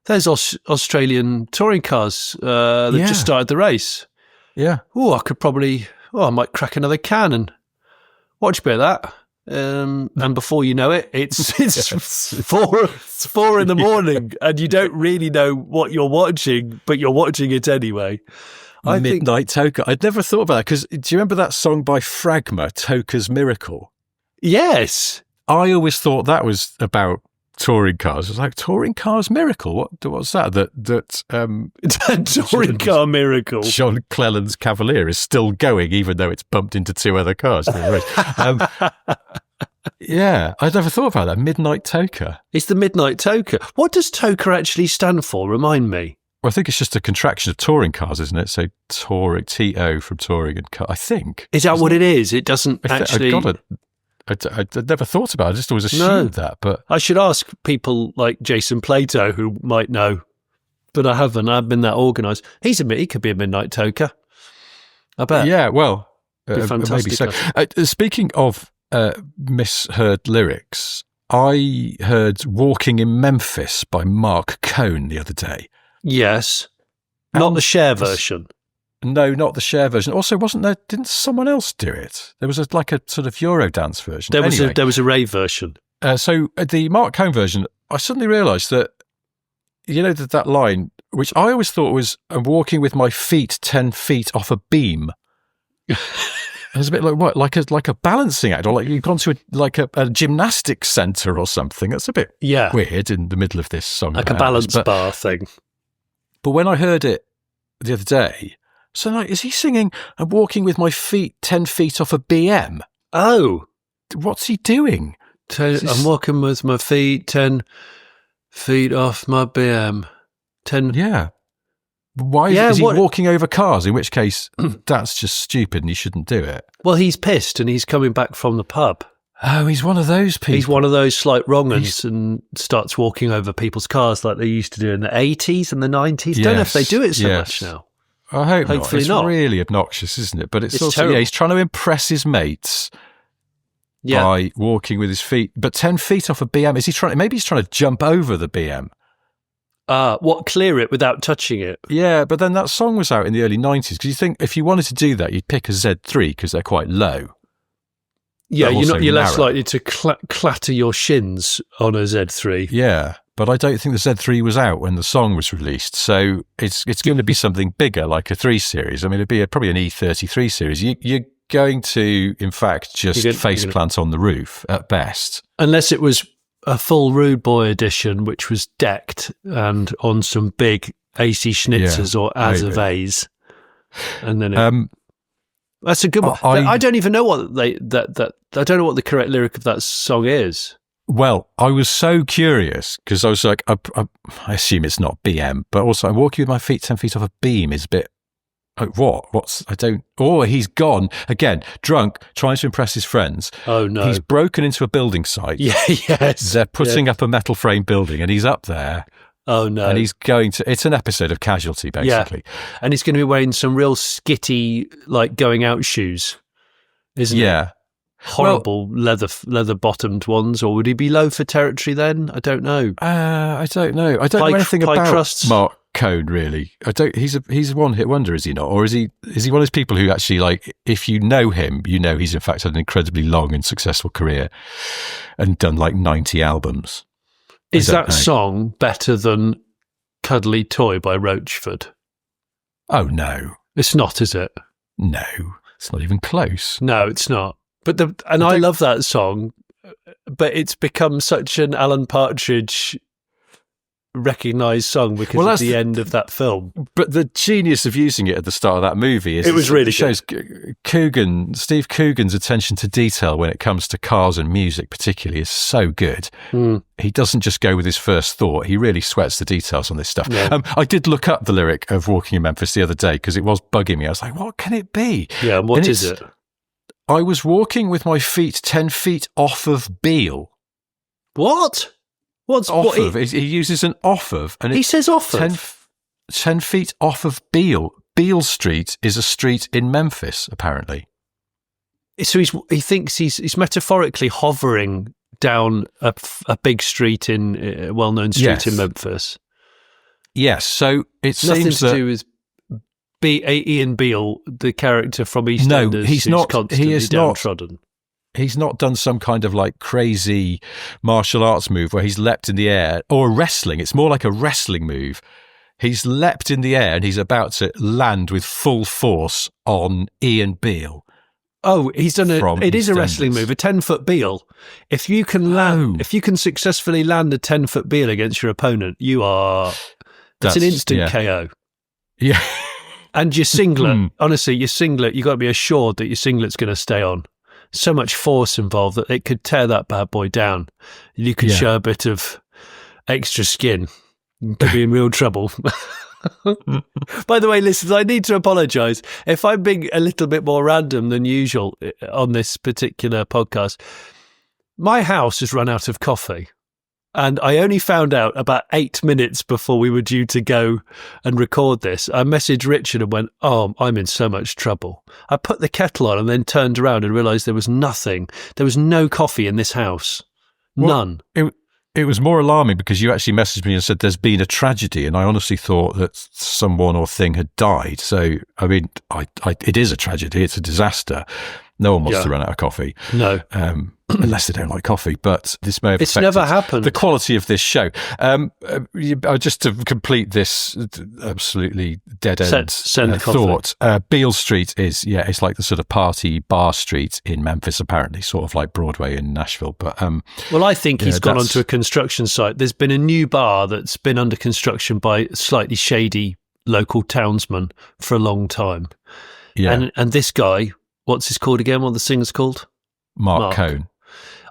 there's Australian touring cars that just started the race. Yeah. Oh, I might crack another can and watch a bit of that." And before you know it, it's 4 in the morning, and you don't really know what you're watching, but you're watching it anyway. Midnight Toca. I'd never thought about that, because do you remember that song by Fragma, Toca's Miracle? Yes. I always thought that was about touring cars. It was like, touring cars miracle? What's that? Touring car miracle. John Clelland's Cavalier is still going, even though it's bumped into 2 other cars. Yeah, I'd never thought about that. Midnight Toca. It's the Midnight Toca. What does TOCA actually stand for? Remind me. Well, I think it's just a contraction of touring cars, isn't it? So touring, TO from touring and car, I think. Is that what it is? It doesn't actually... I'd never thought about it. I just always assumed that. But I should ask people like Jason Plato who might know, but I haven't. I've been that organised. He could be a Midnight Toca. I bet. Yeah, well, fantastic. maybe so. Speaking of misheard lyrics, I heard "Walking in Memphis" by Mark Cohn the other day. Yes, not the Cher version. No, not the Cher version. Also, didn't someone else do it? There was a sort of Eurodance version. There was a rave version. So the Mark Cohn version, I suddenly realised that, that line, which I always thought was, "I'm walking with my feet 10 feet off a beam." It was a bit like what? Like a balancing act, or like you've gone to a gymnastics centre or something. That's a bit weird in the middle of this song. Like a balance bar thing. But when I heard it the other day, so is he singing, "I'm walking with my feet 10 feet off a BM"? Oh. What's he doing? I'm walking with my feet 10 feet off my BM. 10. Yeah. Why is he walking over cars? In which case, that's just stupid and he shouldn't do it. Well, he's pissed and he's coming back from the pub. Oh, he's one of those people. He's one of those slight wrong-uns and starts walking over people's cars like they used to do in the 80s and the 90s. Don't know if they do it so much now. I hope Hopefully not. It's really obnoxious, isn't it? But it's also, terrible. He's trying to impress his mates by walking with his feet. But 10 feet off a BM, maybe he's trying to jump over the BM. Clear it without touching it? Yeah, but then that song was out in the early 90s, because you think if you wanted to do that, you'd pick a Z3 because they're quite low. Yeah, you're less likely to clatter your shins on a Z3. Yeah. But I don't think the Z3 was out when the song was released, so it's going to be something bigger, like a 3 Series. I mean, it'd be probably an E33 Series. You're going to, in fact, just face plant on the roof at best. Unless it was a full Rude Boy edition, which was decked and on some big AC Schnitzers or Azavets. And then that's a good one. I don't even know what I don't know what the correct lyric of that song is. Well, I was so curious because I was like, I assume it's not BM, but also I'm walking with my feet 10 feet off a beam is a bit, he's gone again, drunk, trying to impress his friends. Oh no. He's broken into a building site. Yes. They're putting up a metal frame building and he's up there. Oh no. And he's it's an episode of Casualty, basically. Yeah. And he's going to be wearing some real skitty, like going out shoes, isn't it? Yeah. horrible leather bottomed ones, or would he be low for territory then? I don't know. I don't know. I don't know anything about crusts. Mark Cohn, really. I don't. He's a one hit wonder, is he not? Or is he one of those people who actually, like, if you know him, you know he's in fact had an incredibly long and successful career and done like 90 albums. Is that song better than Cuddly Toy by Roachford? Oh no, it's not, is it? No, it's not even close. No, it's not. But I love that song, but it's become such an Alan Partridge recognised song because of the end of that film. But the genius of using it at the start of that movie is it shows Steve Coogan's attention to detail when it comes to cars and music particularly is so good. He doesn't just go with his first thought, he really sweats the details on this stuff. I did look up the lyric of Walking in Memphis the other day because it was bugging me. I was like, what can it be? Yeah, and what is it? I was walking with my feet 10 feet off of Beale. What? What's off of? He uses an off of. And he says off of? 10 feet off of Beale. Beale Street is a street in Memphis, apparently. So he thinks he's metaphorically hovering down a big street a well-known street in Memphis. Yes, so it nothing seems to do with Ian Beale, the character from EastEnders. No, he's not. Constantly downtrodden. He's not done some kind of like crazy martial arts move where he's leapt in the air, or wrestling. It's more like a wrestling move. He's leapt in the air and he's about to land with full force on Ian Beale. Oh, he's done it is a wrestling move, a 10-foot Beale. If you can successfully land a 10-foot Beale against your opponent, that's an instant KO. Yeah. And your singlet, honestly, you got to be assured that your singlet's going to stay on. So much force involved that it could tear that bad boy down. You could show a bit of extra skin. You could be in real trouble. By the way, listeners, I need to apologise if I'm being a little bit more random than usual on this particular podcast. My house has run out of coffee. And I only found out about 8 minutes before we were due to go and record this. I messaged Richard and went, I'm in so much trouble. I put the kettle on and then turned around and realised there was nothing. There was no coffee in this house. None. It was more alarming because you actually messaged me and said there's been a tragedy, and I honestly thought that someone or thing had died. So, I mean, it is a tragedy. It's a disaster. No one wants to run out of coffee. No. Unless they don't like coffee, but this may have affected never happened. The quality of this show. Just to complete this absolutely dead-end thought, Beale Street it's like the sort of party bar street in Memphis, apparently, sort of like Broadway in Nashville. But well, I think he's gone onto a construction site. There's been a new bar that's been under construction by slightly shady local townsman for a long time. Yeah. And this guy, what's his called again? What the singer's called? Mark Cohn.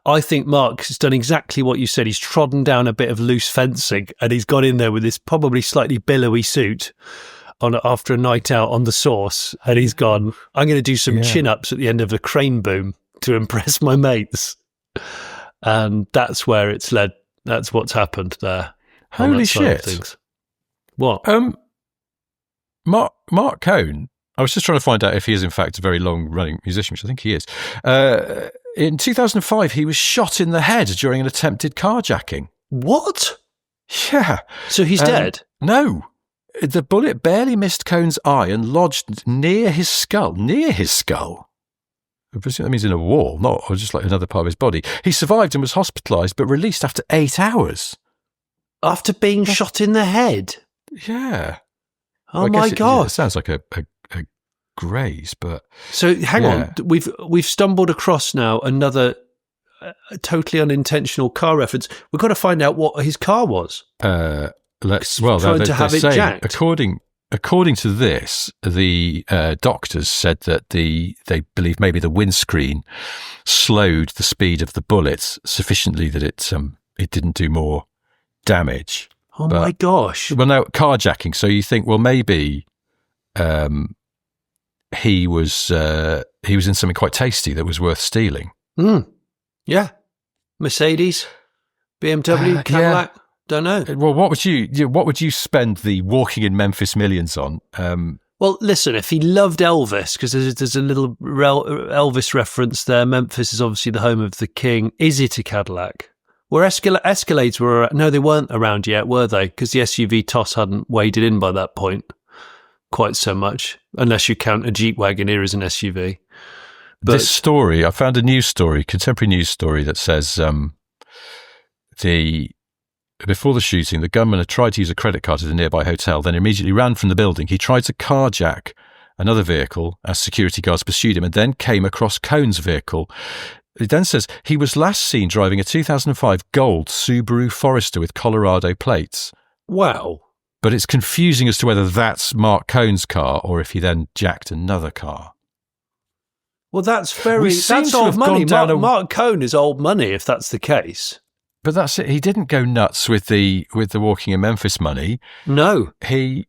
I think Mark's done exactly what you said. He's trodden down a bit of loose fencing and he's gone in there with this probably slightly billowy suit after a night out on the Source, and he's gone, I'm going to do some chin-ups at the end of a crane boom to impress my mates. And that's where it's led. That's what's happened there. Holy shit. What? Mark Cohn, I was just trying to find out if he is in fact a very long-running musician, which I think he is. In 2005, he was shot in the head during an attempted carjacking. What? Yeah. So he's dead? No. The bullet barely missed Cohn's eye and lodged near his skull. Near his skull? I presume that means in a wall, not or just like another part of his body. He survived and was hospitalised, but released after 8 hours. After being shot in the head? Yeah. Oh, my God. It sounds like a graze, but so hang on, we've stumbled across now another totally unintentional car reference. We've got to find out what his car was. Trying to have it jacked. According to this, the doctors said that they believe maybe the windscreen slowed the speed of the bullets sufficiently that it didn't do more damage. My gosh! Well, no, carjacking. So you think, well, maybe. He was in something quite tasty that was worth stealing. Yeah, Mercedes, BMW, Cadillac. Don't know. Well, what would you spend the Walking in Memphis millions on? Well, Well, listen, if he loved Elvis, because there's a little Elvis reference there. Memphis is obviously the home of the king. Is it a Cadillac? Were Escalades were... No, they weren't around yet, were they? Because the SUV toss hadn't waded in by that point quite so much, unless you count a Jeep Wagoneer as an SUV. But this story, I found a news story, contemporary news story that says before the shooting, the gunman had tried to use a credit card at a nearby hotel, then immediately ran from the building. He tried to carjack another vehicle as security guards pursued him and then came across Cohn's vehicle. It then says he was last seen driving a 2005 gold Subaru Forester with Colorado plates. Wow. But it's confusing as to whether that's Mark Cohn's car or if he then jacked another car. Well, that's old money. Mark Cohn is old money if that's the case. But that's it. He didn't go nuts with the Walking in Memphis money. No. He...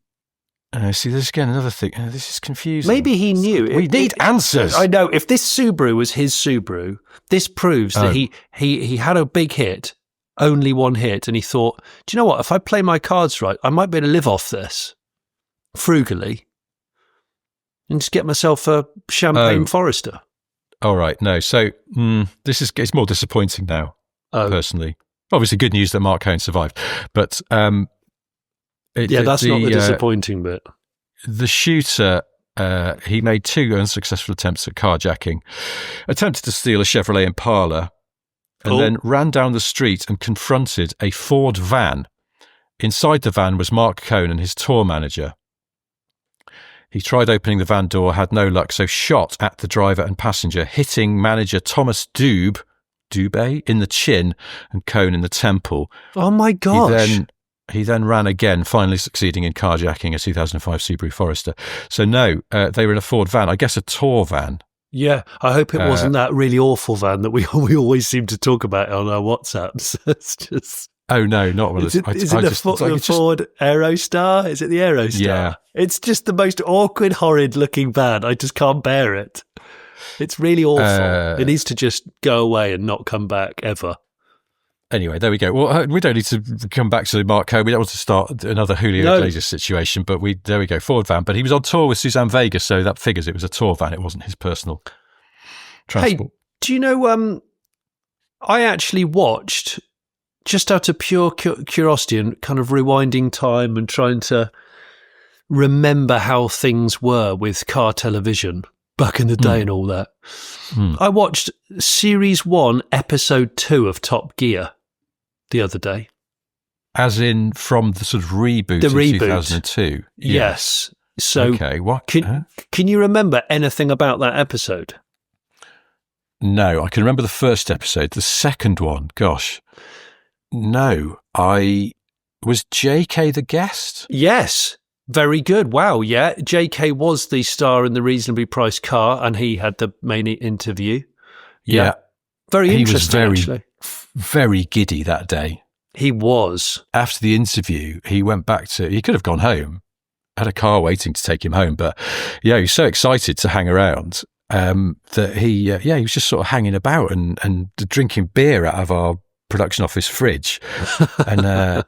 see, there's again another thing. This is confusing. Maybe he knew. We need answers. I know. If this Subaru was his Subaru, this proves that he had a big hit, only one hit, and he thought, do you know what? If I play my cards right, I might be able to live off this frugally and just get myself a champagne Forester. All right. No. So it's more disappointing now, personally. Obviously, good news that Mark Cohn survived, but that's not the disappointing bit. The shooter, he made 2 unsuccessful attempts at carjacking, attempted to steal a Chevrolet Impala, and then ran down the street and confronted a Ford van. Inside the van was Mark Cohn and his tour manager. He tried opening the van door, had no luck, so shot at the driver and passenger, hitting manager Thomas Dube in the chin and Cohn in the temple. Oh my gosh. He then ran again, finally succeeding in carjacking a 2005 Subaru Forester. So no, they were in a Ford van, I guess a tour van. Yeah, I hope it wasn't that really awful van that we always seem to talk about on our WhatsApps. It's just... Oh no, not one of those. Is it the Ford Aerostar? Is it the Aerostar? Yeah. It's just the most awkward, horrid looking van. I just can't bear it. It's really awful. It needs to just go away and not come back ever. Anyway, there we go. Well, we don't need to come back to Mark Cohn. We don't want to start another Julio Iglesias situation, but there we go, Ford van. But he was on tour with Suzanne Vega, so that figures it was a tour van. It wasn't his personal transport. Hey, do you know, I actually watched, just out of pure curiosity and kind of rewinding time and trying to remember how things were with car television back in the day and all that. I watched Series 1, Episode 2 of Top Gear the other day. As in from the sort of reboot of 2002? Yes. So okay, what? Can you remember anything about that episode? No, I can remember the first episode. The second one, gosh. No, was JK the guest? Yes. Very good. Wow. Yeah. JK was the star in the reasonably priced car and he had the main interview. Yeah. Very interesting, he was actually. Very giddy that day. He was. After the interview, he went back he could have gone home, had a car waiting to take him home, but yeah, he was so excited to hang around that he was just sort of hanging about and drinking beer out of our production office fridge and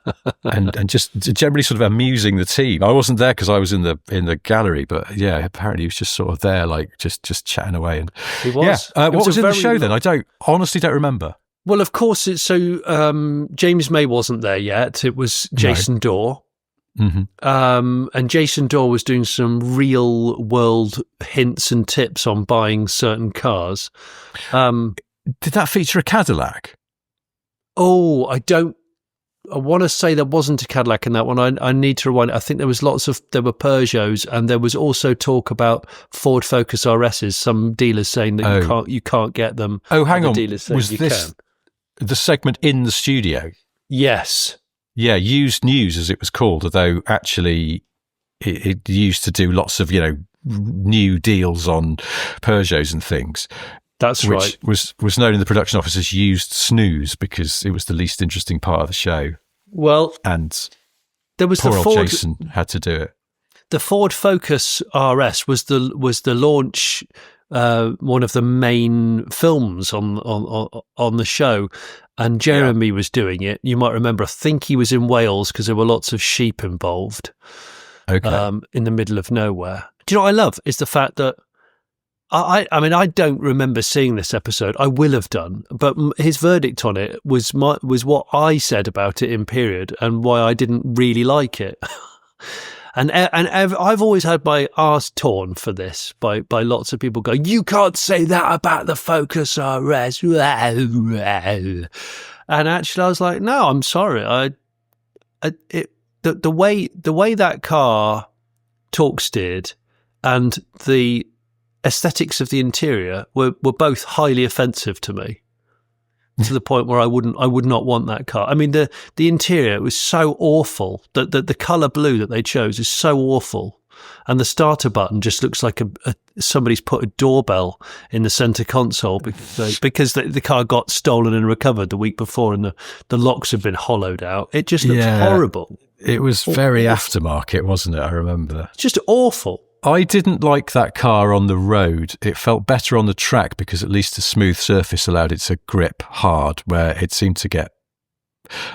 just generally sort of amusing the team. I wasn't there because I was in the gallery, but yeah, apparently he was just sort of there, like just chatting away. And he was. Yeah. What was in the show then? I honestly don't remember. Well, of course, James May wasn't there yet. It was Jason Dorr. Mm-hmm. And Jason Dorr was doing some real world hints and tips on buying certain cars. Did that feature a Cadillac? Oh, I want to say there wasn't a Cadillac in that one. I need to rewind. I think there were Peugeots, and there was also talk about Ford Focus RSs. Some dealers saying that you can't get them. Oh, hang on. Dealers saying was this the segment in the studio? Yes. Yeah, Used News as it was called, although actually it used to do lots of, new deals on Peugeots and things. That's right. Which was known in the production office as Used Snooze because it was the least interesting part of the show. Well, and there was poor old Jason had to do it. The Ford Focus RS was the launch, one of the main films on the show, and Jeremy was doing it. You might remember. I think he was in Wales because there were lots of sheep involved. Okay. In the middle of nowhere. Do you know what I love? Is the fact that I mean, I don't remember seeing this episode. I will have done, but his verdict on it was what I said about it in period and why I didn't really like it. and I've always had my arse torn for this by lots of people going, "You can't say that about the Focus RS." And actually, I was like, "No, I'm sorry. The way that car talk steered and the aesthetics of the interior were both highly offensive to me, to the point where I would not want that car. I mean, the interior was so awful that the colour blue that they chose is so awful, and the starter button just looks like somebody's put a doorbell in the centre console because the car got stolen and recovered the week before, and the locks have been hollowed out. It just looks horrible. It was very aftermarket, wasn't it? I remember. It's just awful. I didn't like that car on the road. It felt better on the track because at least the smooth surface allowed it to grip hard, where it seemed to get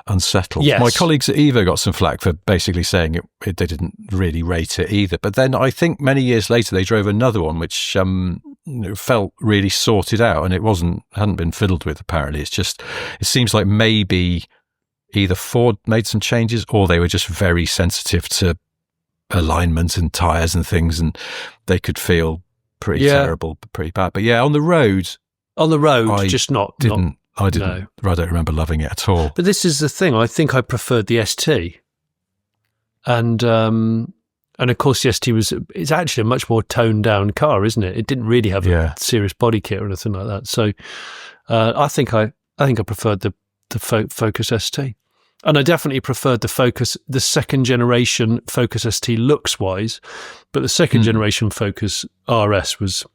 unsettled. Yes. My colleagues at Evo got some flack for basically saying they didn't really rate it either. But then I think many years later they drove another one which felt really sorted out, and it hadn't been fiddled with apparently. It seems like maybe either Ford made some changes or they were just very sensitive to alignment and tyres and things, and they could feel pretty terrible, pretty bad. But yeah, on the road, I don't remember loving it at all. But this is the thing. I think I preferred the ST, and of course the ST it's actually a much more toned down car, isn't it? It didn't really have a serious body kit or anything like that. So I think I preferred the Focus ST. And I definitely preferred the second generation Focus ST looks wise, but the second generation Focus RS was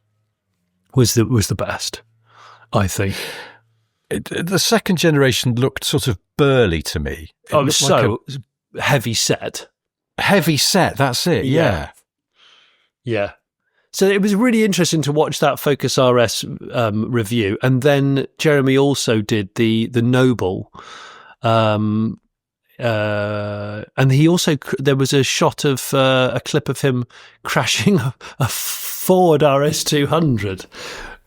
the best, I think. The second generation looked sort of burly to me. It was so heavy set. Heavy set, that's it. Yeah. So it was really interesting to watch that Focus RS review, and then Jeremy also did the Noble. And he also, there was a shot of a clip of him crashing a Ford RS200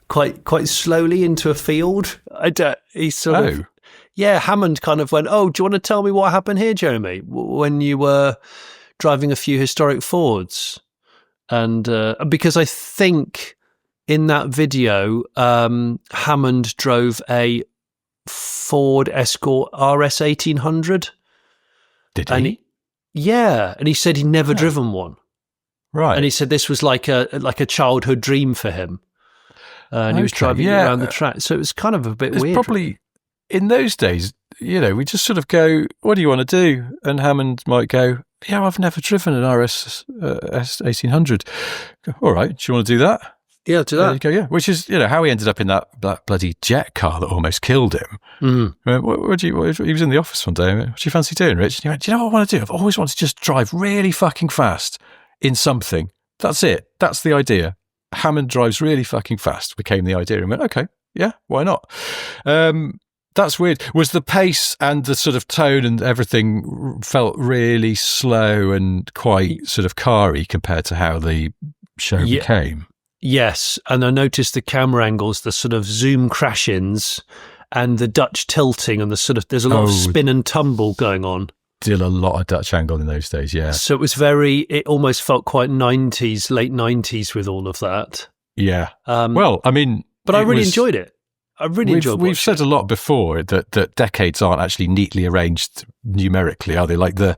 quite slowly into a field. Hammond kind of went, "Oh, do you want to tell me what happened here, Jeremy, when you were driving a few historic Fords?" And because I think in that video, Hammond drove a Ford Escort RS 1800. Did he? And he said he'd never driven one. Right. And he said this was like a childhood dream for him. And he was driving around the track. So it was kind of a bit weird. Probably in those days, we just sort of go, "What do you want to do?" And Hammond might go, "Yeah, I've never driven an RS 1800. All right, do you want to do that? Yeah, do that. There you go, yeah. Which is, how he ended up in that bloody jet car that almost killed him. Mm. He was in the office one day. What do you fancy doing, Rich? And he went, "Do you know what I want to do? I've always wanted to just drive really fucking fast in something. That's it. That's the idea. Hammond drives really fucking fast," became the idea. And went, "Okay, yeah, why not?" That's weird. Was the pace and the sort of tone and everything felt really slow and quite sort of car-y compared to how the show became? Yes, and I noticed the camera angles, the sort of zoom crash-ins and the Dutch tilting and the sort of, there's a lot of spin and tumble going on. Did a lot of Dutch angle in those days, yeah. So it almost felt quite 90s, late 90s with all of that. Yeah. But I really enjoyed it. I really enjoyed watching. We've said a lot before that decades aren't actually neatly arranged numerically, are they? Like the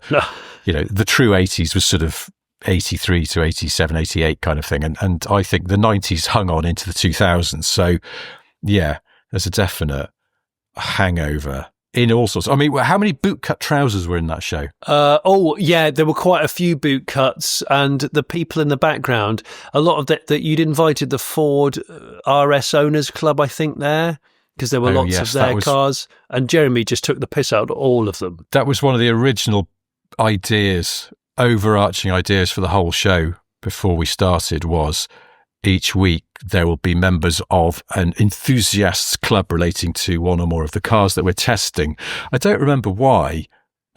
true 80s was sort of 83 to 87, 88 kind of thing. And I think the 90s hung on into the 2000s. So, yeah, there's a definite hangover in all sorts. I mean, how many bootcut trousers were in that show? There were quite a few boot cuts, and the people in the background, a lot of that you'd invited the Ford RS Owners Club, I think, there, because there were lots of their cars, and Jeremy just took the piss out of all of them. That was one of the original overarching ideas for the whole show before we started was each week there will be members of an enthusiasts club relating to one or more of the cars that we're testing. I don't remember why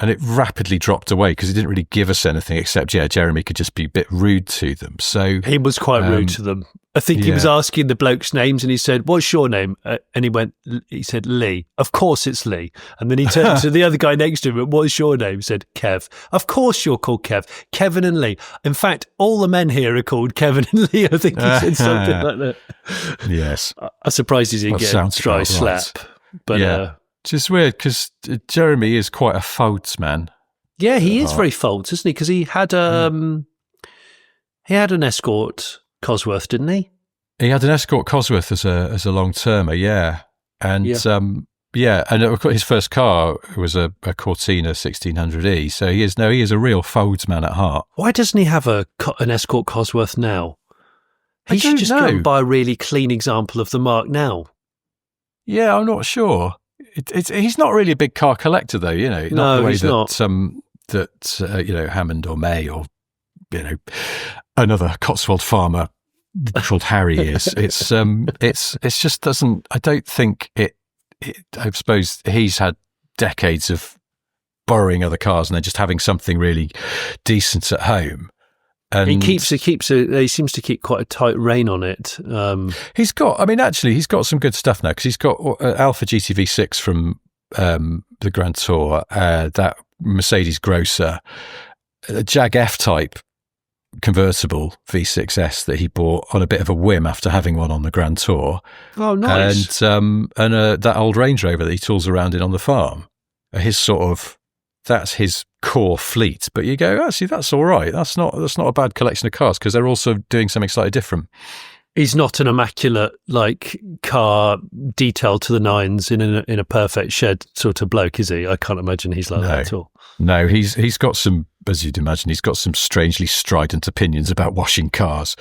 And it rapidly dropped away because it didn't really give us anything except, Jeremy could just be a bit rude to them. So he was quite rude to them. I think he was asking the blokes' names and he said, "What's your name?" And he said, "Lee." "Of course it's Lee." And then he turned to the other guy next to him and, "What's your name?" He said, "Kev." "Of course you're called Kev. Kevin and Lee. In fact, all the men here are called Kevin and Lee." I think he said something like that. Yes. I'm surprised he didn't get a dry slap. But which is weird because Jeremy is quite a faults man. Yeah, he is very faults, isn't he? Because he had an Escort Cosworth, didn't he? He had an Escort Cosworth as a long termer, and and of course his first car was a Cortina 1600E. So he is a real faults man at heart. Why doesn't he have an Escort Cosworth now? He should just go and buy a really clean example of the Mark now. Yeah, I'm not sure. He's not really a big car collector, though. Not the way that Hammond or May or another Cotswold farmer called Harry is. It's just doesn't. I don't think it. I suppose he's had decades of borrowing other cars and then just having something really decent at home. And he seems to keep quite a tight rein on it. He's got some good stuff now because he's got Alpha GTV6 from the Grand Tour, that Mercedes Grosser, a Jag F-Type convertible V6S that he bought on a bit of a whim after having one on the Grand Tour. Oh, nice! And that old Range Rover that he tools around in on the farm. That's his core fleet. But you go, actually, that's all right. That's not a bad collection of cars because they're also doing something slightly different. He's not an immaculate car detailed to the nines in a perfect shed sort of bloke, is he? I can't imagine he's like that at all. No, he's got some, as you'd imagine, he's got some strangely strident opinions about washing cars.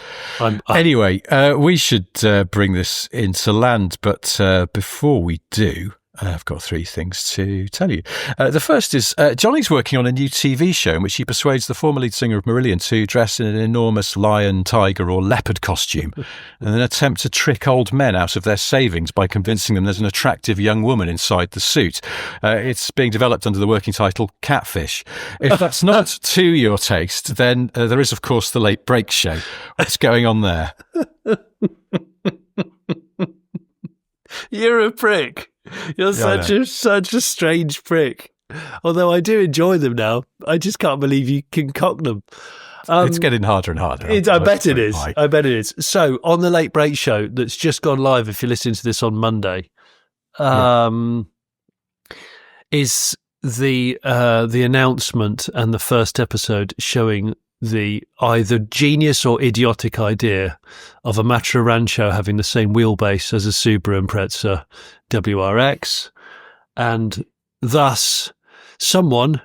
Anyway, we should bring this into land, but before we do, I've got three things to tell you. The first is Jonny's working on a new TV show in which he persuades the former lead singer of Marillion to dress in an enormous lion, tiger or leopard costume and then attempt to trick old men out of their savings by convincing them there's an attractive young woman inside the suit. It's being developed under the working title Catfish. If that's not to your taste, then there is, of course, the Late Break Show. What's going on there? You're a prick. You're such a strange prick. Although I do enjoy them now. I just can't believe you concoct them. It's getting harder and harder. I bet it is. I bet it is. So on the Late Break Show that's just gone live, if you're listening to this on Monday, is the announcement and the first episode showing the either genius or idiotic idea of a Matra Rancho having the same wheelbase as a Subaru Impreza WRX, and thus someone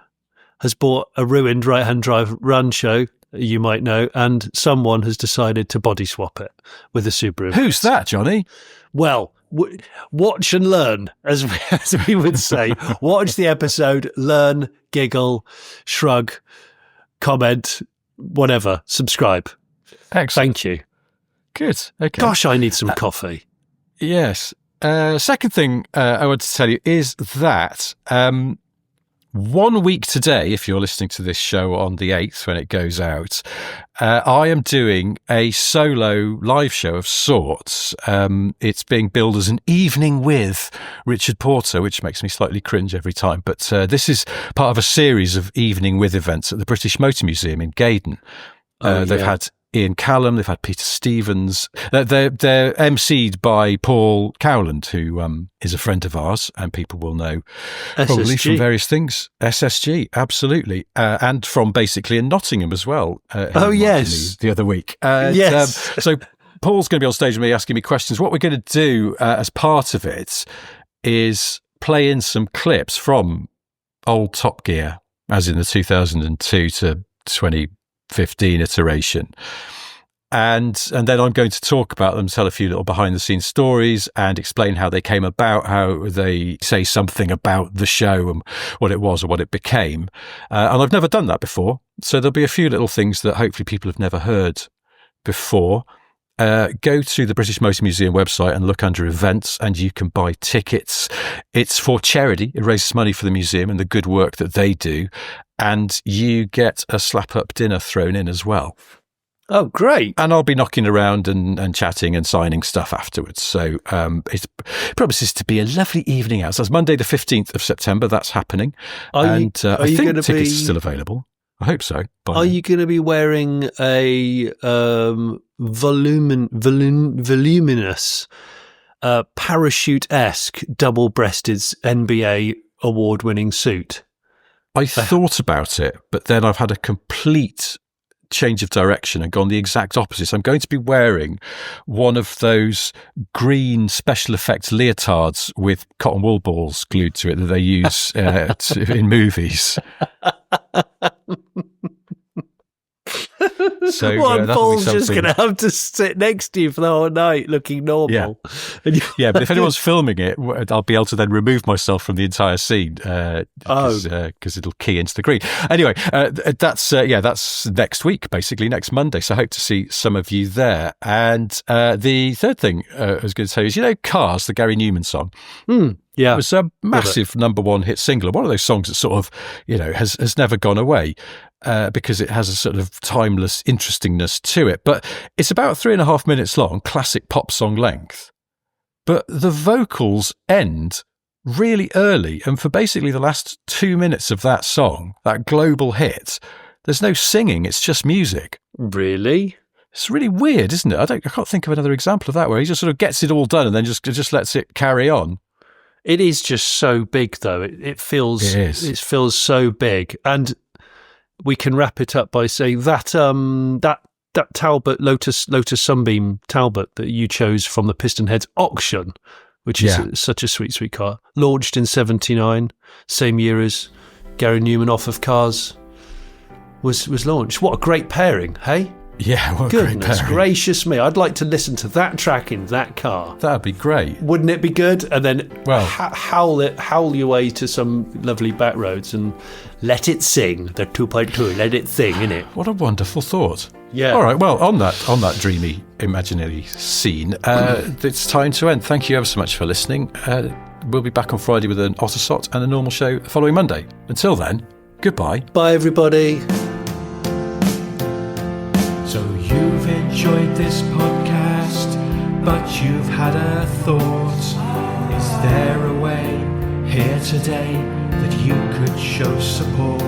has bought a ruined right-hand drive Rancho, you might know, and someone has decided to body swap it with a Subaru Impreza. Who's that, Jonny? Well, watch and learn, as we would say. Watch the episode, learn, giggle, shrug, comment, whatever, subscribe. Excellent. Thank you. Good. Okay. Gosh, I need some coffee. Yes. Second thing I want to tell you is that 1 week today, if you're listening to this show on the 8th when it goes out, I am doing a solo live show of sorts. It's being billed as an evening with Richard Porter, which makes me slightly cringe every time. But this is part of a series of evening with events at the British Motor Museum in Gaydon. They've had Ian Callum, they've had Peter Stevens. They're MC'd by Paul Cowland, who is a friend of ours, and people will know probably SSG. from various things. SSG, absolutely. And from basically in Nottingham as well. Yes. The other week. Yes. So Paul's going to be on stage with me asking me questions. What we're going to do as part of it is play in some clips from old Top Gear, as in the 2002 to 2015 iteration. And then I'm going to talk about them, tell a few little behind the scenes stories and explain how they came about, how they say something about the show and what it was or what it became. And I've never done that before. So there'll be a few little things that hopefully people have never heard before. go to the British Motor Museum website and look under events, and you can buy tickets. It's for charity. It raises money for the museum and the good work that they do. And you get a slap-up dinner thrown in as well. Oh, great. And I'll be knocking around and chatting and signing stuff afterwards. So it promises to be a lovely evening out. So that's Monday the 15th of September. That's happening. I think tickets are still available. I hope so. Are you going to be wearing a voluminous, parachute-esque, double-breasted NBA award-winning suit? I thought about it, but then I've had a complete change of direction and gone the exact opposite. I'm going to be wearing one of those green special effects leotards with cotton wool balls glued to it that they use in movies. So one ball's just going to have to sit next to you for the whole night looking normal. Yeah, but if anyone's filming it, I'll be able to then remove myself from the entire scene because it'll key into the green. Anyway, that's next week, basically, next Monday. So I hope to see some of you there. And the third thing I was going to say is, Cars, the Gary Newman song. Yeah. It was a massive number one hit single. One of those songs that sort of, has never gone away because it has a sort of timeless interestingness to it. But it's about 3.5 minutes long, classic pop song length. But the vocals end really early. And for basically the last 2 minutes of that song, that global hit, there's no singing. It's just music. Really? It's really weird, isn't it? I can't think of another example of that where he just sort of gets it all done and then just lets it carry on. It is just so big, though. It feels so big, and we can wrap it up by saying that that Talbot Lotus Sunbeam Talbot that you chose from the Pistonheads auction, which is such a sweet car, launched in '79, same year as Gary Newman off of Cars was launched. What a great pairing, hey? Yeah, what a Goodness great pairing. Gracious me. I'd like to listen to that track in that car. That'd be great. Wouldn't it be good? And then howl your way to some lovely back roads and let it sing. The 2.2, let it sing, innit? What a wonderful thought. Yeah. All right, well, on that dreamy, imaginary scene, it's time to end. Thank you ever so much for listening. We'll be back on Friday with an Ottersot and a normal show the following Monday. Until then, goodbye. Bye, everybody. So you've enjoyed this podcast, but you've had a thought. Is there a way here today that you could show support?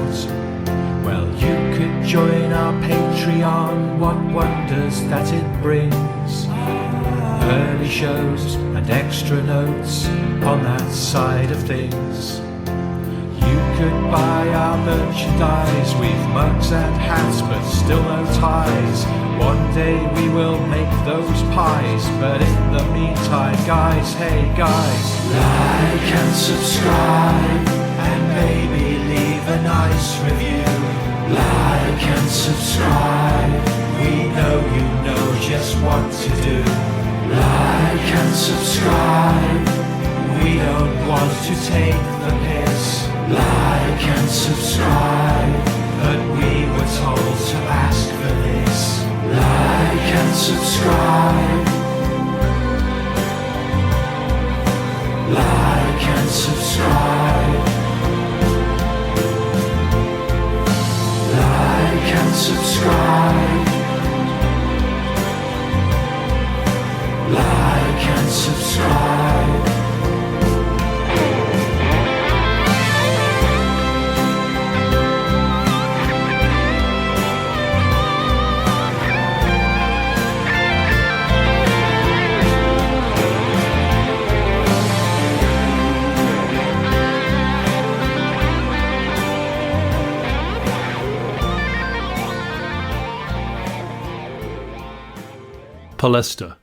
Well, you could join our Patreon, what wonders that it brings. Early shows and extra notes on that side of things. You could buy our merchandise, we've mugs and hats but still no ties. One day we will make those pies, but in the meantime, guys, hey guys, like and subscribe, and maybe leave a nice review. Like and subscribe, we know you know just what to do. Like and subscribe, we don't want to take the piss. Like and subscribe, but we were told to ask for this. Like and subscribe. Like and subscribe. Like and subscribe. Like and subscribe. Polyester.